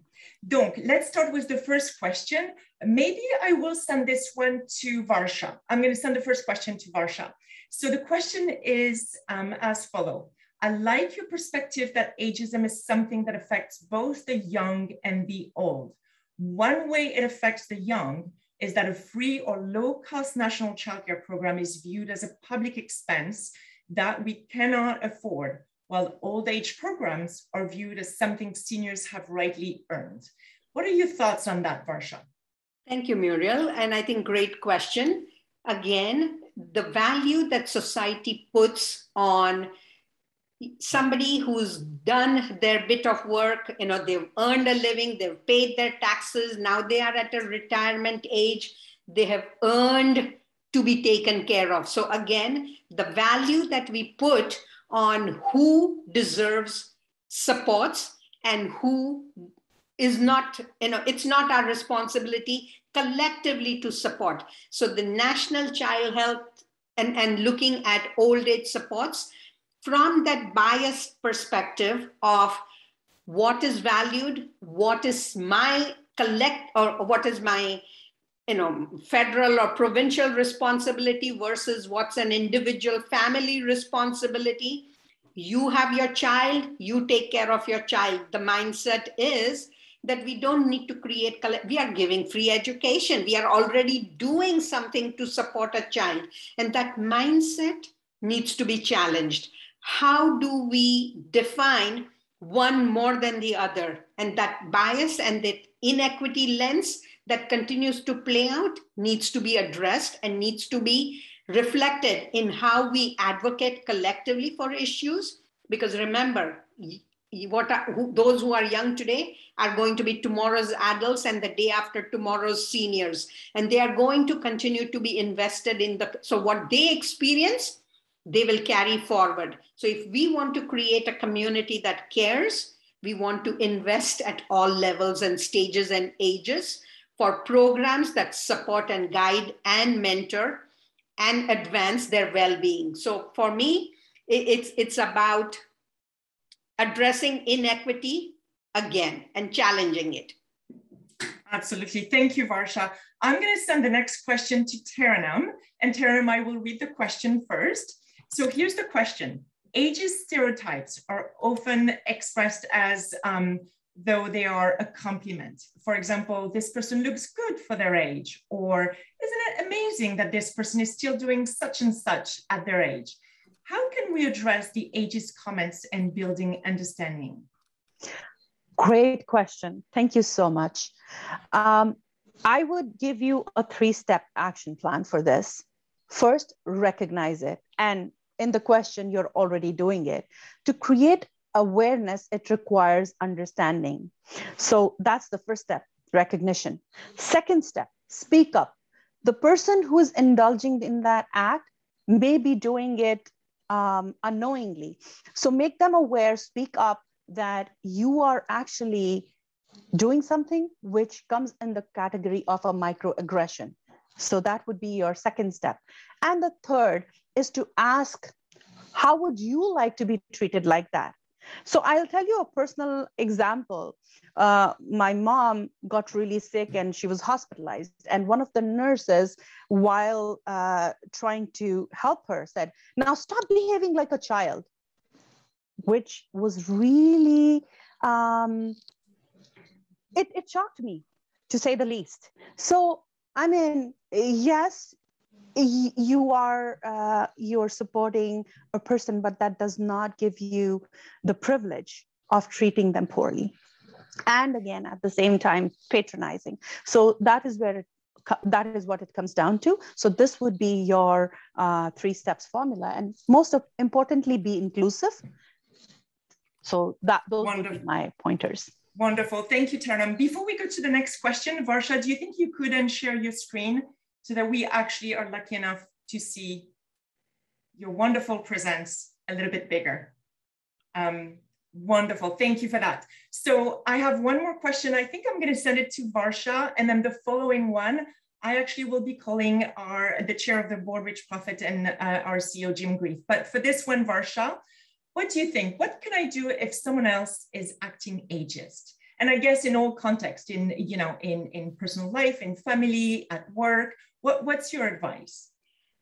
Donc, let's start with the first question. Maybe I will send this one to Varsha. I'm going to send the first question to Varsha. So the question is as follows. I like your perspective that ageism is something that affects both the young and the old. One way it affects the young is that a free or low-cost national childcare program is viewed as a public expense that we cannot afford, while old age programs are viewed as something seniors have rightly earned. What are your thoughts on that, Varsha? Thank you, Muriel. And I think great question. Again, the value that society puts on somebody who's done their bit of work, you know, they've earned a living, they've paid their taxes, now they are at a retirement age, they have earned to be taken care of. So again, the value that we put on who deserves supports and who is not, you know, it's not our responsibility collectively to support. So the National Child Health and looking at old age supports from that biased perspective of what is valued, what is my what is my, you know, federal or provincial responsibility versus what's an individual family responsibility. You have your child, you take care of your child. The mindset is that we don't need to create, we are giving free education. We are already doing something to support a child. And that mindset needs to be challenged. How do we define one more than the other? And that bias and that inequity lens that continues to play out needs to be addressed and needs to be reflected in how we advocate collectively for issues. Because remember, those who are young today are going to be tomorrow's adults and the day after tomorrow's seniors. And they are going to continue to be invested in so what they experience, they will carry forward. So if we want to create a community that cares, we want to invest at all levels and stages and ages for programs that support and guide and mentor and advance their well-being. So for me, it's about addressing inequity again and challenging it. Absolutely. Thank you, Varsha. I'm going to send the next question to Taranum, and Taranum, I will read the question first. So here's the question. Ageist stereotypes are often expressed as though they are a compliment. For example, this person looks good for their age, or isn't it amazing that this person is still doing such and such at their age? How can we address the ageist comments and building understanding? Great question. Thank you so much. I would give you a 3-step action plan for this. First, recognize it. And in the question, you're already doing it. To create awareness, it requires understanding. So that's the first step, recognition. Second step, speak up. The person who is indulging in that act may be doing it unknowingly. So make them aware, speak up that you are actually doing something which comes in the category of a microaggression. So that would be your second step. And the third is to ask, how would you like to be treated like that? So I'll tell you a personal example. My mom got really sick and she was hospitalized. And one of the nurses, while trying to help her, said, "Now stop behaving like a child," which was really, it shocked me, to say the least. So, I mean, yes, you're supporting a person, but that does not give you the privilege of treating them poorly. And again, at the same time, patronizing. So that is what it comes down to. So this would be your 3 steps formula, and most importantly, be inclusive. So those would be my pointers. Wonderful. Thank you, Taranam. Before we go to the next question, Varsha, do you think you could share your screen so that we actually are lucky enough to see your wonderful presence a little bit bigger? Wonderful. Thank you for that. So I have one more question. I think I'm going to send it to Varsha, and then the following one, I actually will be calling the chair of the board, Rich Profit, and our CEO, Jim Grief. But for this one, Varsha, what do you think? What can I do if someone else is acting ageist? And I guess in all contexts, in personal life, in family, at work, what's your advice?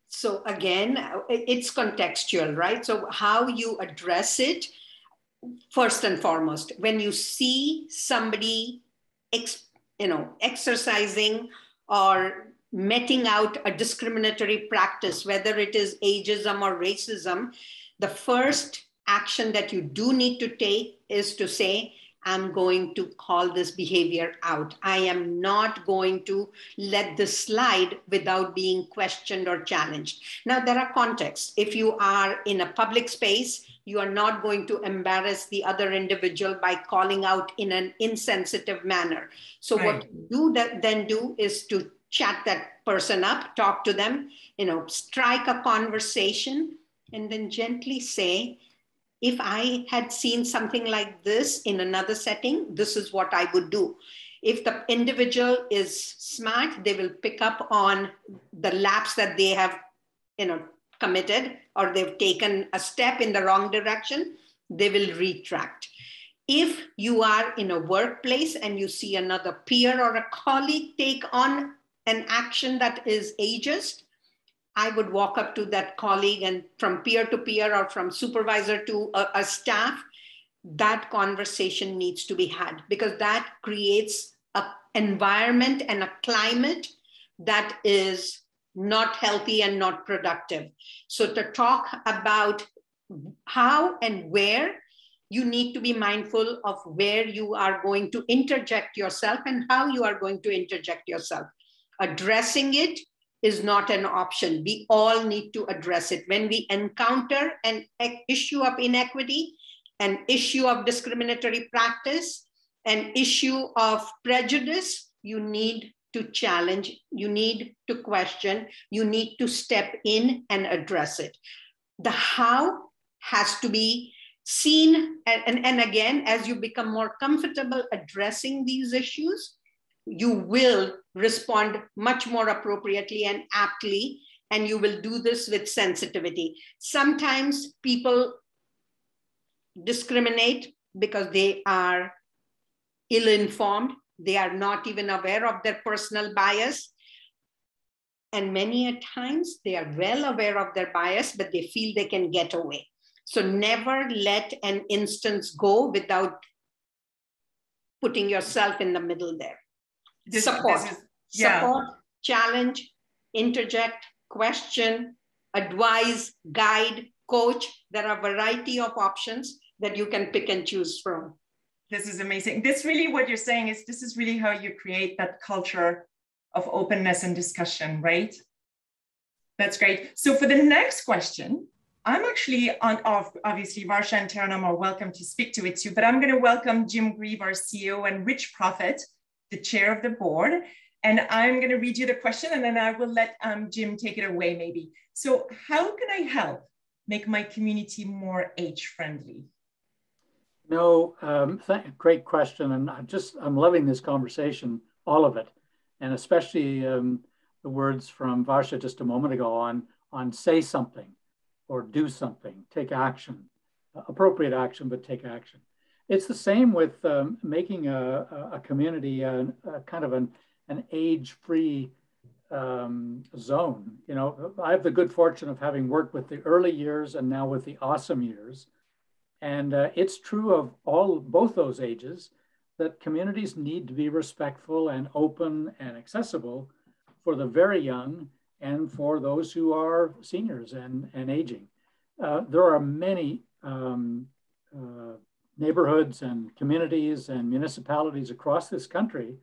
So again, it's contextual, right? So how you address it, first and foremost, when you see somebody, exercising or meting out a discriminatory practice, whether it is ageism or racism, the first action that you do need to take is to say, I'm going to call this behavior out. I am not going to let this slide without being questioned or challenged. Now, there are contexts. If you are in a public space, you are not going to embarrass the other individual by calling out in an insensitive manner. So right. What you then do is to chat that person up, talk to them, strike a conversation, and then gently say, if I had seen something like this in another setting, this is what I would do. If the individual is smart, they will pick up on the lapse that they have, committed, or they've taken a step in the wrong direction, they will retract. If you are in a workplace and you see another peer or a colleague take on an action that is ageist, I would walk up to that colleague, and from peer to peer or from supervisor to a staff, that conversation needs to be had, because that creates an environment and a climate that is not healthy and not productive. So to talk about how and where, you need to be mindful of where you are going to interject yourself and how you are going to interject yourself. Addressing it is not an option. We all need to address it. When we encounter an issue of inequity, an issue of discriminatory practice, an issue of prejudice, you need to challenge, you need to question, you need to step in and address it. The how has to be seen, and again, as you become more comfortable addressing these issues, you will respond much more appropriately and aptly, and you will do this with sensitivity. Sometimes people discriminate because they are ill-informed. They are not even aware of their personal bias. And many a times they are well aware of their bias, but they feel they can get away. So never let an instance go without putting yourself in the middle there. This Support, is, yeah. support, challenge, interject, question, advise, guide, coach. There are a variety of options that you can pick and choose from. This is amazing. This really, what you're saying is, this is really how you create that culture of openness and discussion, right? That's great. So for the next question, I'm actually on, obviously Varsha and Taranam are welcome to speak to it too, but I'm going to welcome Jim Grieve, our CEO, and Rich Profit, the chair of the board. And I'm going to read you the question, and then I will let Jim take it away maybe. So how can I help make my community more age-friendly? No, great question. And I'm loving this conversation, all of it. And especially the words from Varsha just a moment ago on say something or do something, take action, appropriate action, but take action. It's the same with making a community kind of an age-free zone. You know, I have the good fortune of having worked with the early years and now with the awesome years. And it's true of both those ages that communities need to be respectful and open and accessible for the very young and for those who are seniors and aging. There are many neighborhoods and communities and municipalities across this country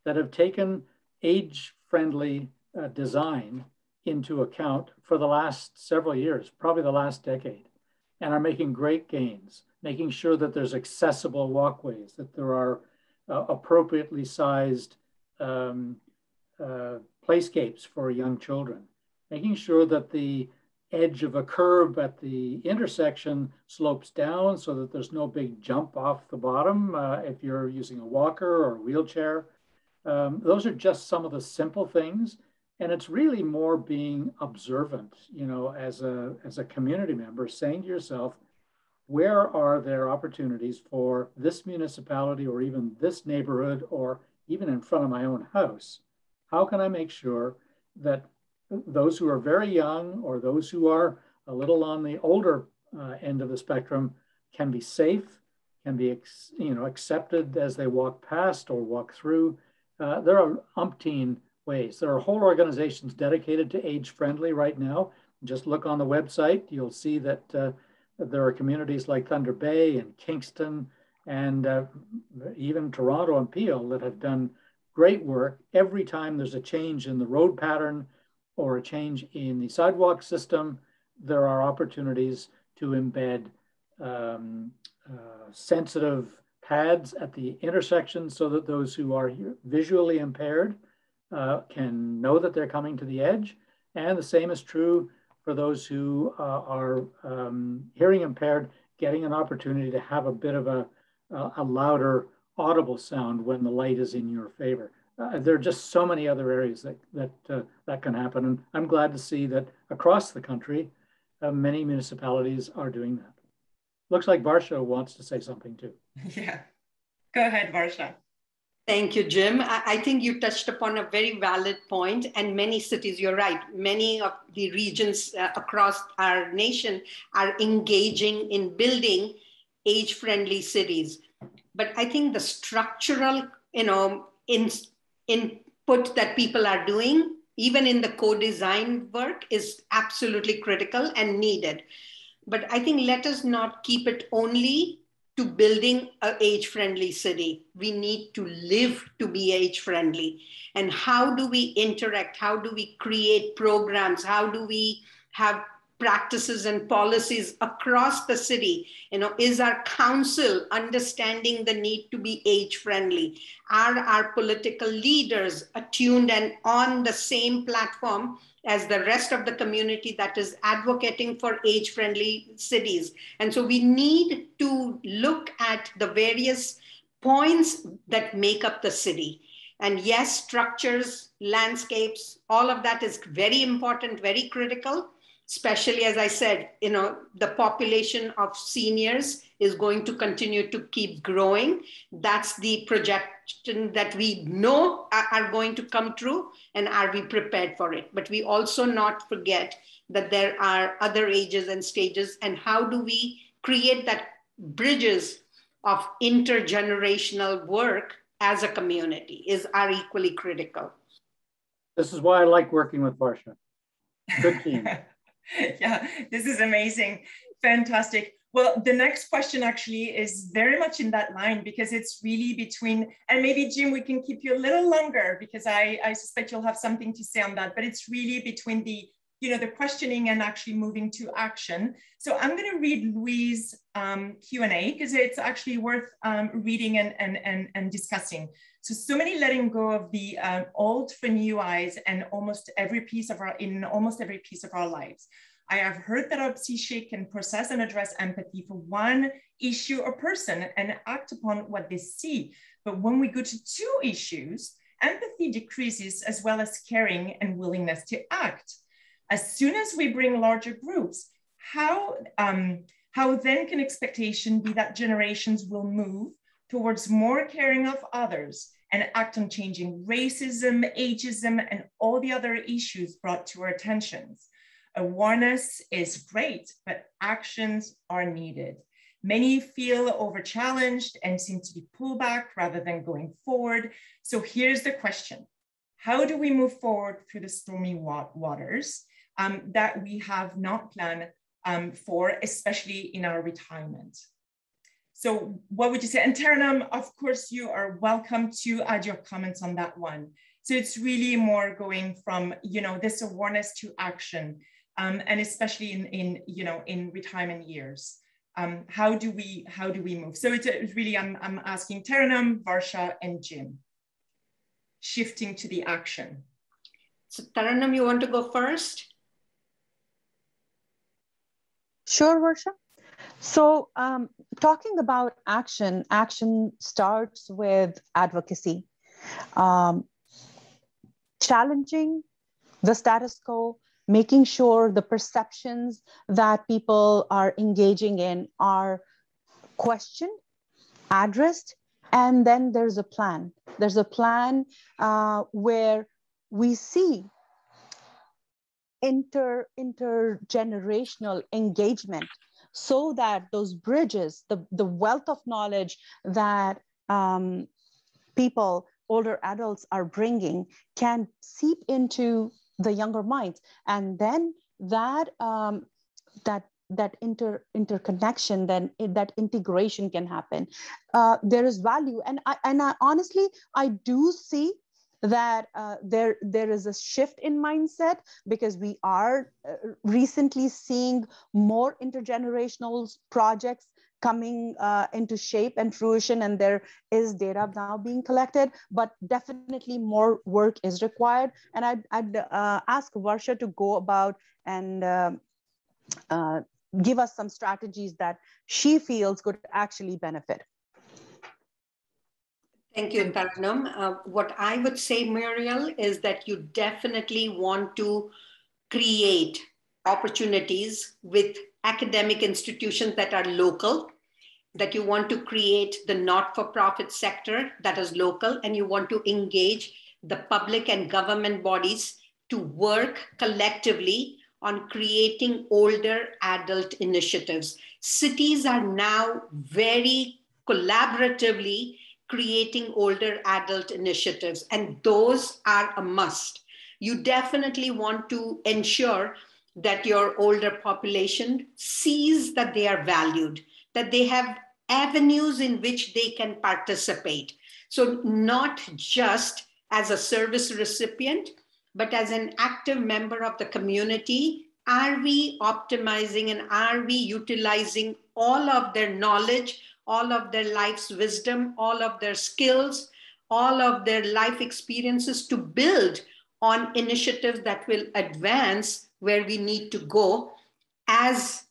that have taken age-friendly design into account for the last several years, probably the last decade, and are making great gains, making sure that there's accessible walkways, that there are appropriately sized playscapes for young children, making sure that the edge of a curb at the intersection slopes down so that there's no big jump off the bottom if you're using a walker or a wheelchair. Those are just some of the simple things. And it's really more being observant, you know, as a community member, saying to yourself, where are there opportunities for this municipality or even this neighborhood or even in front of my own house? How can I make sure that those who are very young or those who are a little on the older end of the spectrum can be safe, can be accepted as they walk past or walk through? There are umpteen ways. There are whole organizations dedicated to age-friendly right now. Just look on the website. You'll see that there are communities like Thunder Bay and Kingston and even Toronto and Peel that have done great work. Every time there's a change in the road pattern or a change in the sidewalk system, there are opportunities to embed sensitive pads at the intersection so that those who are visually impaired can know that they're coming to the edge. And the same is true for those who are hearing impaired, getting an opportunity to have a bit of a louder audible sound when the light is in your favor. There are just so many other areas that can happen. And I'm glad to see that across the country, many municipalities are doing that. Looks like Varsha wants to say something too. Yeah, go ahead, Varsha. Thank you, Jim. I think you touched upon a very valid point, and many cities, you're right, many of the regions across our nation are engaging in building age-friendly cities. But I think the structural, input that people are doing, even in the co-design work, is absolutely critical and needed. But I think let us not keep it only to building an age-friendly city. We need to live to be age-friendly. And how do we interact? How do we create programs? How do we have practices and policies across the city? Is our council understanding the need to be age-friendly? Are our political leaders attuned and on the same platform as the rest of the community that is advocating for age-friendly cities? And so we need to look at the various points that make up the city. And yes, structures, landscapes, all of that is very important, very critical, especially as I said, the population of seniors is going to continue to keep growing. That's the projection that we know are going to come true, and are we prepared for it? But we also not forget that there are other ages and stages, and how do we create that bridges of intergenerational work as a community are equally critical. This is why I like working with Varsha. Good team. Yeah, this is amazing. Fantastic. Well, the next question actually is very much in that line, because it's really between, and maybe Jim, we can keep you a little longer because I suspect you'll have something to say on that, but it's really between the, the questioning and actually moving to action. So I'm going to read Louise' Q&A because it's actually worth reading and discussing. So many letting go of the old for new eyes and in almost every piece of our lives. I have heard that Obseshe can process and address empathy for one issue or person and act upon what they see. But when we go to two issues, empathy decreases as well as caring and willingness to act. As soon as we bring larger groups, how then can expectation be that generations will move towards more caring of others and act on changing racism, ageism, and all the other issues brought to our attentions? Awareness is great, but actions are needed. Many feel over-challenged and seem to be pulled back rather than going forward. So here's the question. How do we move forward through the stormy waters that we have not planned for, especially in our retirement? So what would you say? And Taranam, of course, you are welcome to add your comments on that one. So it's really more going from, this awareness to action, and especially in retirement years. How do we move? So it's really, I'm asking Taranam, Varsha, and Jim, shifting to the action. So Taranam, you want to go first? Sure, Varsha. So talking about action starts with advocacy, challenging the status quo, making sure the perceptions that people are engaging in are questioned, addressed, and then there's a plan. There's a plan where we see intergenerational engagement so that those bridges, the wealth of knowledge that people, older adults are bringing can seep into the younger minds. And then that interconnection, then that integration can happen. There is value. And I honestly, I do see that there is a shift in mindset, because we are recently seeing more intergenerational projects coming into shape and fruition, and there is data now being collected, but definitely more work is required. And I'd ask Varsha to go about and give us some strategies that she feels could actually benefit. Thank you, Taranam. What I would say, Muriel, is that you definitely want to create opportunities with academic institutions that are local, that you want to create the not-for-profit sector that is local, and you want to engage the public and government bodies to work collectively on creating older adult initiatives. Cities are now very collaboratively creating older adult initiatives, and those are a must. You definitely want to ensure that your older population sees that they are valued, that they have avenues in which they can participate. So not just as a service recipient, but as an active member of the community. Are we optimizing and are we utilizing all of their knowledge, all of their life's wisdom, all of their skills, all of their life experiences to build on initiatives that will advance where we need to go as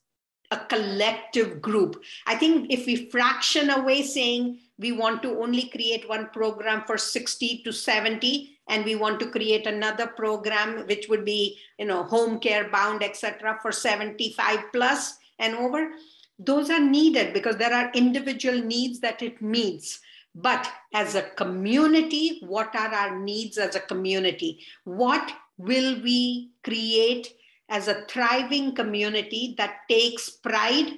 a collective group? I think if we fraction away saying we want to only create one program for 60 to 70, and we want to create another program which would be, home care bound, etc., for 75 plus and over, those are needed because there are individual needs that it meets. But as a community, what are our needs as a community? What will we create as a thriving community that takes pride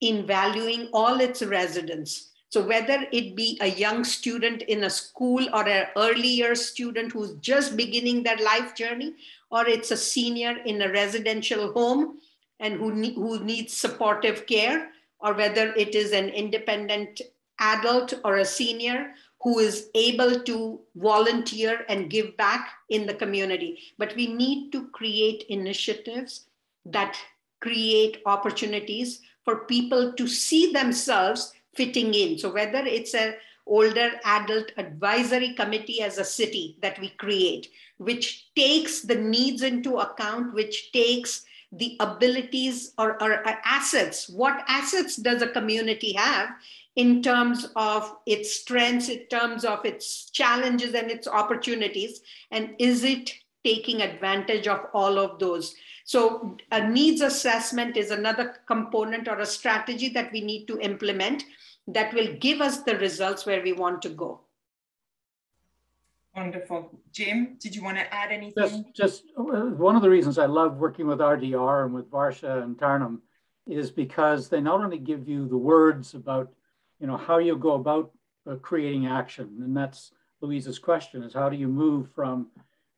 in valuing all its residents, So whether it be a young student in a school or an earlier student who's just beginning their life journey, or it's a senior in a residential home and who needs supportive care, or whether it is an independent adult or a senior who is able to volunteer and give back in the community. But we need to create initiatives that create opportunities for people to see themselves fitting in. So whether it's an older adult advisory committee as a city that we create, which takes the needs into account, which takes the abilities or assets. What assets does a community have in terms of its strengths, in terms of its challenges and its opportunities? And is it taking advantage of all of those? So a needs assessment is another component or a strategy that we need to implement that will give us the results where we want to go. Wonderful. Jim, did you want to add anything? Just one of the reasons I love working with RDR and with Varsha and Tarnum is because they not only give you the words about, how you go about creating action, and that's Louise's question, is how do you move from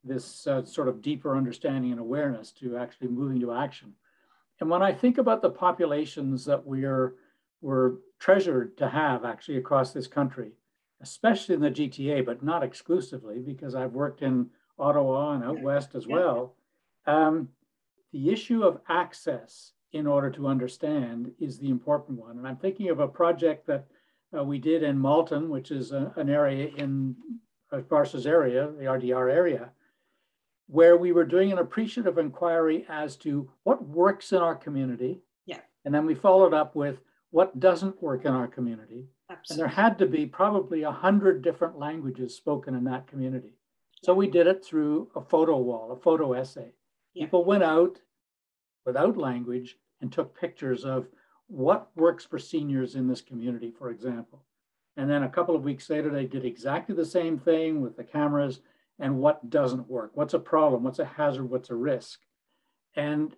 this sort of deeper understanding and awareness to actually moving to action. And when I think about the populations that we're treasured to have actually across this country, especially in the GTA, but not exclusively, because I've worked in Ottawa and out west as well. The issue of access in order to understand is the important one. And I'm thinking of a project that we did in Malton, which is an area in Varsha's area, the RDR area, where we were doing an appreciative inquiry as to what works in our community. Yeah. And then we followed up with what doesn't work in our community. Absolutely. And there had to be probably 100 different languages spoken in that community. So we did it through a photo wall, a photo essay. Yeah. People went out without language and took pictures of what works for seniors in this community, for example. And then a couple of weeks later, they did exactly the same thing with the cameras and what doesn't work. What's a problem? What's a hazard? What's a risk? And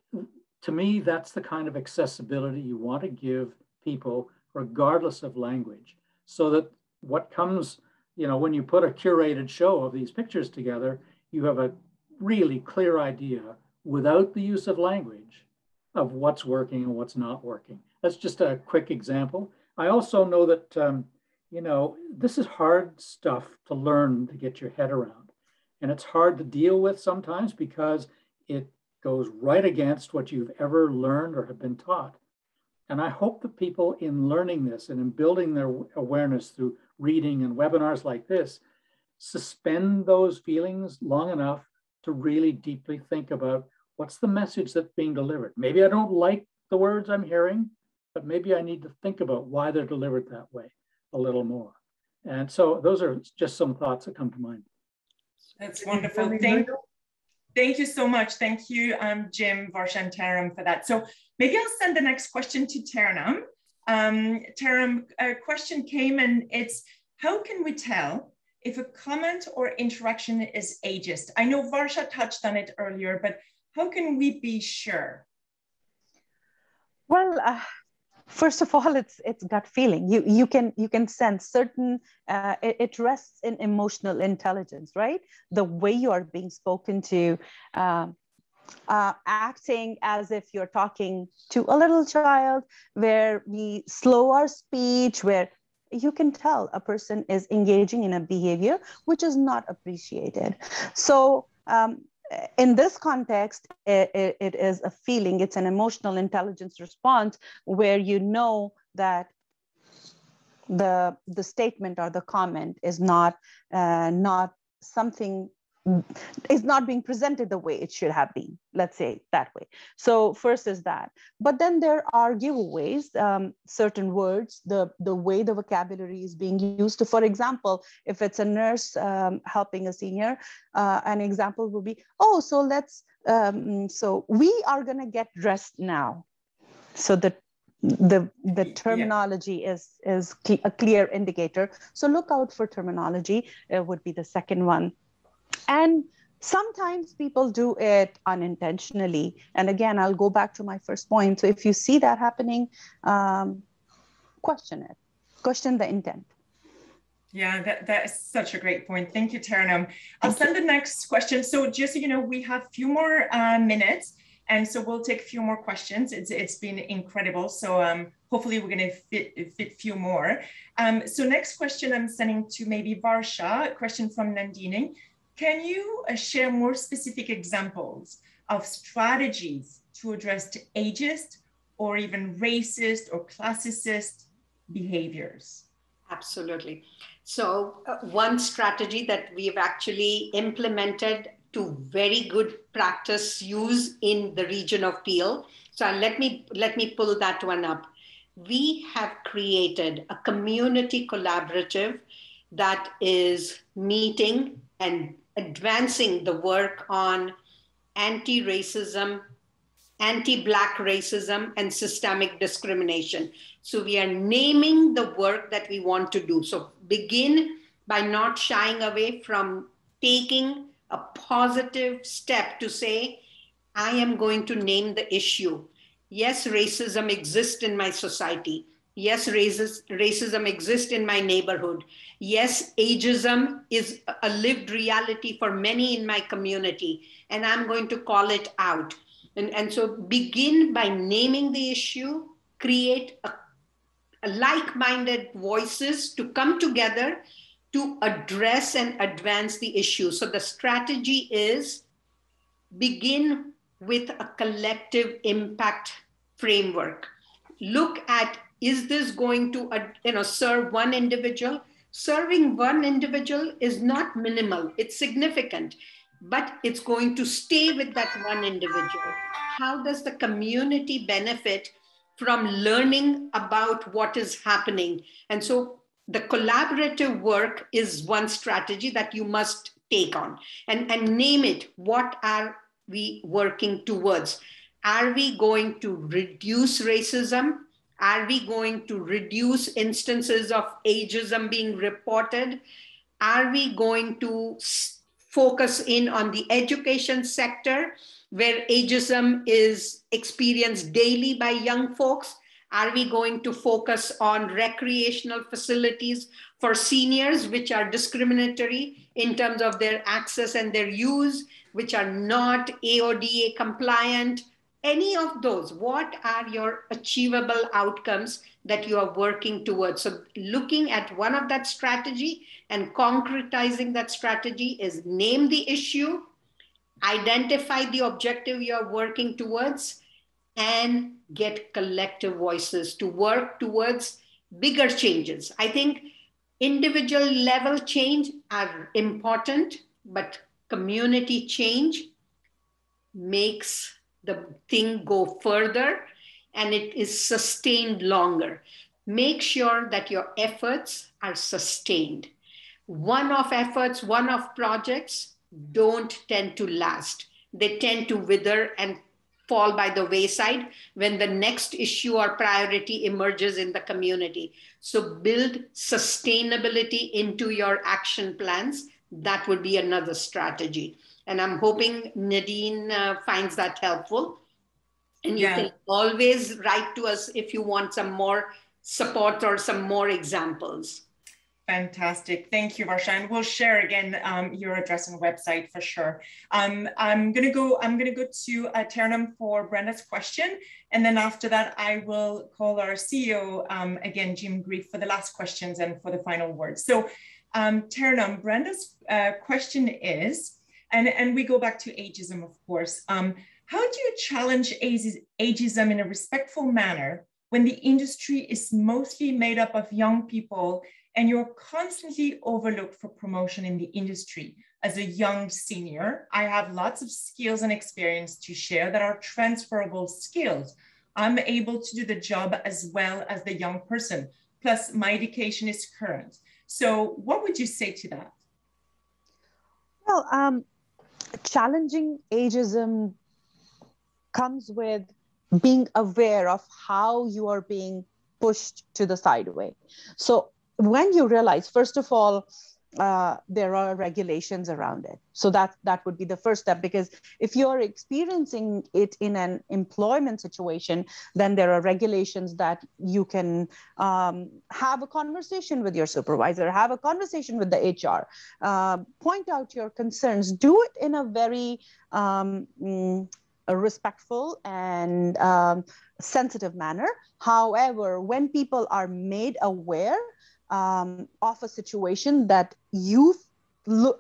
to me, that's the kind of accessibility you want to give people regardless of language, so that what comes, when you put a curated show of these pictures together, you have a really clear idea without the use of language of what's working and what's not working. That's just a quick example. I also know that, this is hard stuff to learn, to get your head around. And it's hard to deal with sometimes because it goes right against what you've ever learned or have been taught. And I hope that people in learning this and in building their awareness through reading and webinars like this, suspend those feelings long enough to really deeply think about what's the message that's being delivered. Maybe I don't like the words I'm hearing, but maybe I need to think about why they're delivered that way a little more. And so those are just some thoughts that come to mind. That's wonderful. Thank you so much. Thank you, Jim, Varsha, and Tarnum for that. So maybe I'll send the next question to Tarnum. Tarnum, a question came and it's, how can we tell if a comment or interaction is ageist? I know Varsha touched on it earlier, but how can we be sure? Well, first of all, it's gut feeling. You can sense certain. It rests in emotional intelligence, right? The way you are being spoken to, acting as if you're talking to a little child, where we slow our speech, where you can tell a person is engaging in a behavior which is not appreciated. So in this context, it is a feeling, it's an emotional intelligence response where you know that the statement or the comment is not something, is not being presented the way it should have been, let's say it that way. So first is that, but then there are giveaways, certain words, the way the vocabulary is being used. To, for example, if it's a nurse helping a senior, an example would be, oh, so let's, so we are gonna get dressed now. So the terminology is a clear indicator. So look out for terminology, would be the second one. And sometimes people do it unintentionally. And again, I'll go back to my first point. So if you see that happening, question it. question the intent. Yeah, that is such a great point. Thank you, Taranum. I'll send the next question. So just so you know, we have a few more minutes, and so we'll take a few more questions. It's been incredible. So hopefully we're going to fit a few more. So next question I'm sending to maybe Varsha, a question from Nandini. Can you share more specific examples of strategies to address ageist or even racist or classicist behaviors? Absolutely. So one strategy that we've actually implemented to very good practice use in the region of Peel. So let me pull that one up. We have created a community collaborative that is meeting and advancing the work on anti-racism, anti-Black racism, and systemic discrimination. So we are naming the work that we want to do. So begin by not shying away from taking a positive step to say, I am going to name the issue. Yes, racism exists in my society. Yes, racism exists in my neighborhood. Yes, ageism is a lived reality for many in my community, and I'm going to call it out. And so begin by naming the issue, create a like-minded voices to come together to address and advance the issue. So the strategy is begin with a collective impact framework. Look at, is this going to serve one individual? Serving one individual is not minimal, it's significant, but it's going to stay with that one individual. How does the community benefit from learning about what is happening? And so the collaborative work is one strategy that you must take on and name it. What are we working towards? Are we going to reduce racism? Are we going to reduce instances of ageism being reported? Are we going to focus in on the education sector where ageism is experienced daily by young folks? Are we going to focus on recreational facilities for seniors, which are discriminatory in terms of their access and their use, which are not AODA compliant? Any of those, what are your achievable outcomes that you are working towards? So looking at one of that strategy and concretizing that strategy is name the issue, identify the objective you are working towards, and get collective voices to work towards bigger changes. I think individual level change are important, but community change makes the thing go further and it is sustained longer. Make sure that your efforts are sustained. One-off efforts, one-off projects don't tend to last. They tend to wither and fall by the wayside when the next issue or priority emerges in the community. So build sustainability into your action plans. That would be another strategy. And I'm hoping Nadine finds that helpful. And you can always write to us if you want some more support or some more examples. Fantastic. Thank you, Varsha. And we'll share again your address and website for sure. I'm gonna go to Taranum for Brenda's question. And then after that, I will call our CEO, again, Jim Grief, for the last questions and for the final words. So Taranum, Brenda's question is, and we go back to ageism, of course. How do you challenge ageism in a respectful manner when the industry is mostly made up of young people and you're constantly overlooked for promotion in the industry? As a young senior, I have lots of skills and experience to share that are transferable skills. I'm able to do the job as well as the young person. Plus, my education is current. So what would you say to that? Well, challenging ageism comes with being aware of how you are being pushed to the sideway. So when you realize, first of all, there are regulations around it. So that would be the first step, because if you're experiencing it in an employment situation, then there are regulations that you can have a conversation with your supervisor, have a conversation with the HR, point out your concerns, do it in a very a respectful and sensitive manner. However, when people are made aware of a situation that you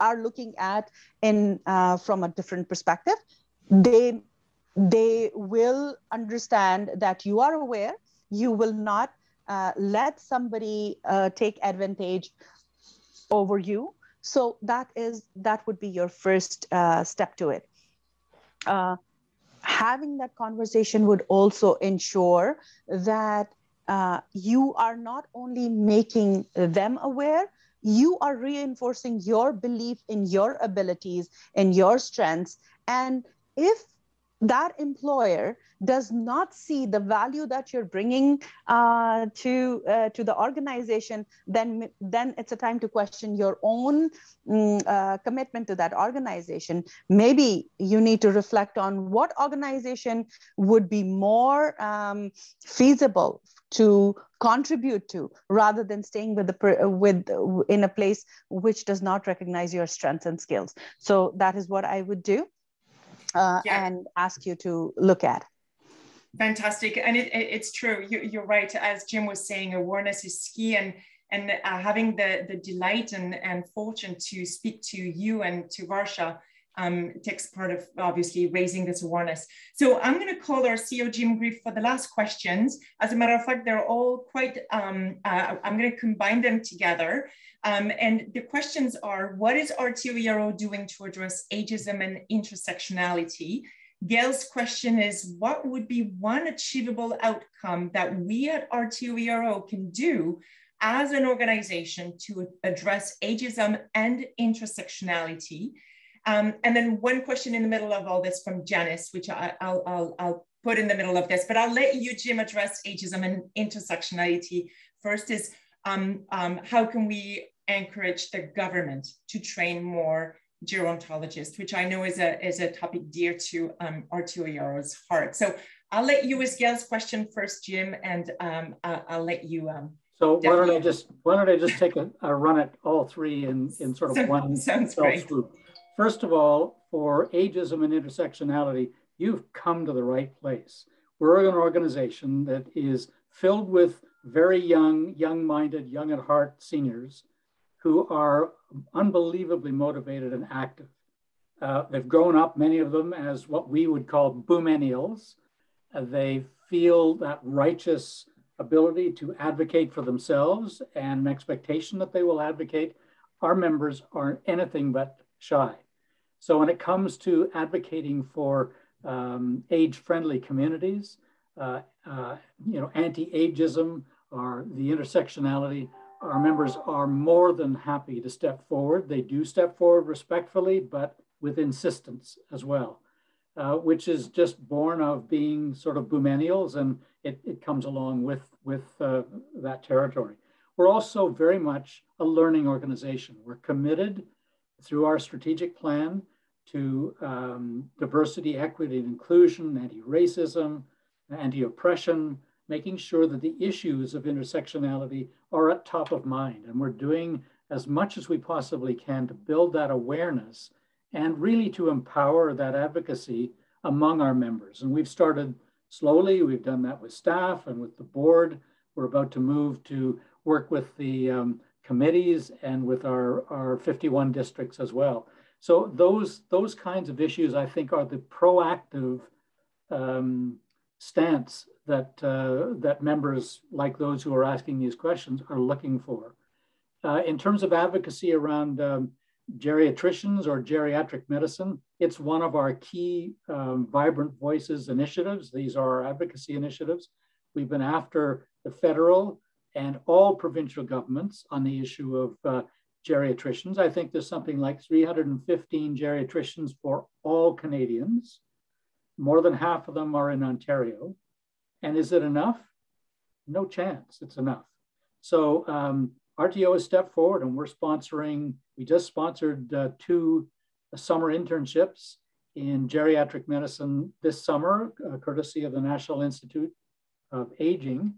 are looking at in from a different perspective, they will understand that you are aware. You will not let somebody take advantage over you. So that would be your first step to it. Having that conversation would also ensure that you are not only making them aware, you are reinforcing your belief in your abilities and your strengths. And if that employer does not see the value that you're bringing to the organization, then it's a time to question your own commitment to that organization. Maybe you need to reflect on what organization would be more feasible to contribute to, rather than staying in a place which does not recognize your strengths and skills. So that is what I would do. And ask you to look at. Fantastic. And it's true. You're right. As Jim was saying, awareness is key, and having the delight and fortune to speak to you and to Varsha takes part of obviously raising this awareness. So I'm going to call our CEO Jim Grief for the last questions. As a matter of fact, they're all quite, I'm going to combine them together. And the questions are, what is RTO-ERO doing to address ageism and intersectionality? Gail's question is, what would be one achievable outcome that we at RTO-ERO can do as an organization to address ageism and intersectionality? And then one question in the middle of all this from Janice, which I'll put in the middle of this, but I'll let you, Jim, address ageism and intersectionality. First is, how can we encourage the government to train more gerontologists, which I know is a topic dear to RTO-ERO's heart. So I'll let you as Gail's question first, Jim, and I'll let you. So why don't I just take a run at all three in sort of one sounds great. Swoop. First of all, for ageism and intersectionality, you've come to the right place. We're an organization that is filled with very young-minded, young at heart seniors who are unbelievably motivated and active. They've grown up, many of them, as what we would call boomenials. They feel that righteous ability to advocate for themselves and an expectation that they will advocate. Our members aren't anything but shy. So when it comes to advocating for age-friendly communities, anti-ageism or the intersectionality, our members are more than happy to step forward. They do step forward respectfully, but with insistence as well, which is just born of being sort of boomenials, and it comes along with that territory. We're also very much a learning organization. We're committed through our strategic plan to diversity, equity, and inclusion, anti-racism, anti-oppression, making sure that the issues of intersectionality are at top of mind. And we're doing as much as we possibly can to build that awareness and really to empower that advocacy among our members. And we've started slowly. We've done that with staff and with the board. We're about to move to work with the committees and with our 51 districts as well. So those kinds of issues, I think, are the proactive stance that members like those who are asking these questions are looking for. In terms of advocacy around geriatricians or geriatric medicine, it's one of our key Vibrant Voices initiatives. These are our advocacy initiatives. We've been after the federal and all provincial governments on the issue of geriatricians. I think there's something like 315 geriatricians for all Canadians. More than half of them are in Ontario. And is it enough? No chance it's enough. So RTO has stepped forward and we just sponsored 2 summer internships in geriatric medicine this summer, courtesy of the National Institute of Aging.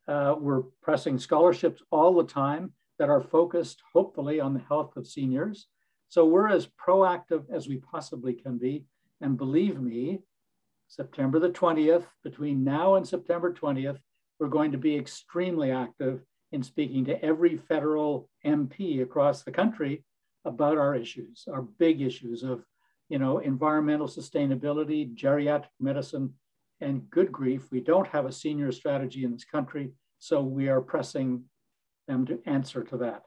We're pressing scholarships all the time that are focused, hopefully, on the health of seniors. So we're as proactive as we possibly can be. And believe me, September the 20th, between now and September 20th, we're going to be extremely active in speaking to every federal MP across the country about our issues, our big issues of, environmental sustainability, geriatric medicine, and good grief, we don't have a senior strategy in this country, so we are pressing them to answer to that.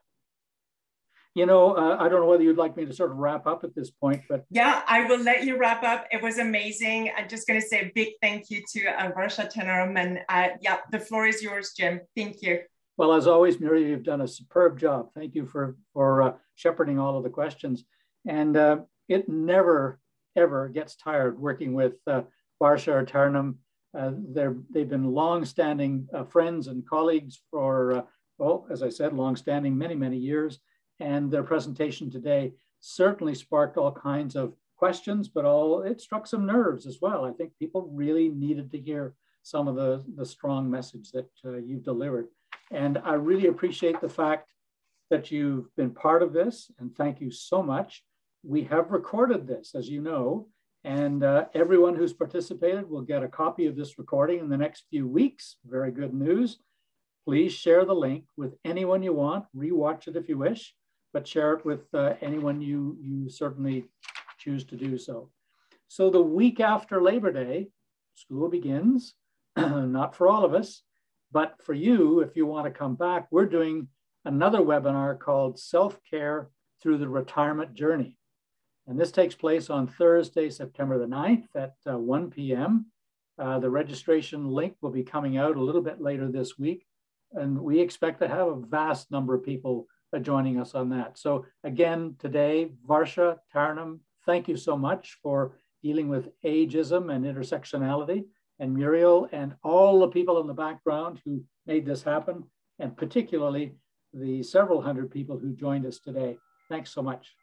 I don't know whether you'd like me to sort of wrap up at this point, but. Yeah, I will let you wrap up. It was amazing. I'm just going to say a big thank you to Varsha Tanaram, and yeah, the floor is yours, Jim. Thank you. Well, as always, Muriel, you've done a superb job. Thank you for shepherding all of the questions. And it never, ever gets tired working with Varsha or Taranam. They've been long-standing friends and colleagues for, as I said, long-standing many, many years. And their presentation today certainly sparked all kinds of questions, but it struck some nerves as well. I think people really needed to hear some of the strong message that you've delivered. And I really appreciate the fact that you've been part of this, and thank you so much. We have recorded this, as you know, and everyone who's participated will get a copy of this recording in the next few weeks. Very good news. Please share the link with anyone you want. Rewatch it if you wish, but share it with anyone you certainly choose to do so. So the week after Labor Day, school begins, not for all of us, but for you, if you want to come back, we're doing another webinar called Self-Care Through the Retirement Journey. And this takes place on Thursday, September the 9th at 1 p.m. The registration link will be coming out a little bit later this week. And we expect to have a vast number of people joining us on that. So again, today, Varsha, Taranam, thank you so much for dealing with ageism and intersectionality, and Muriel and all the people in the background who made this happen, and particularly the several hundred people who joined us today. Thanks so much.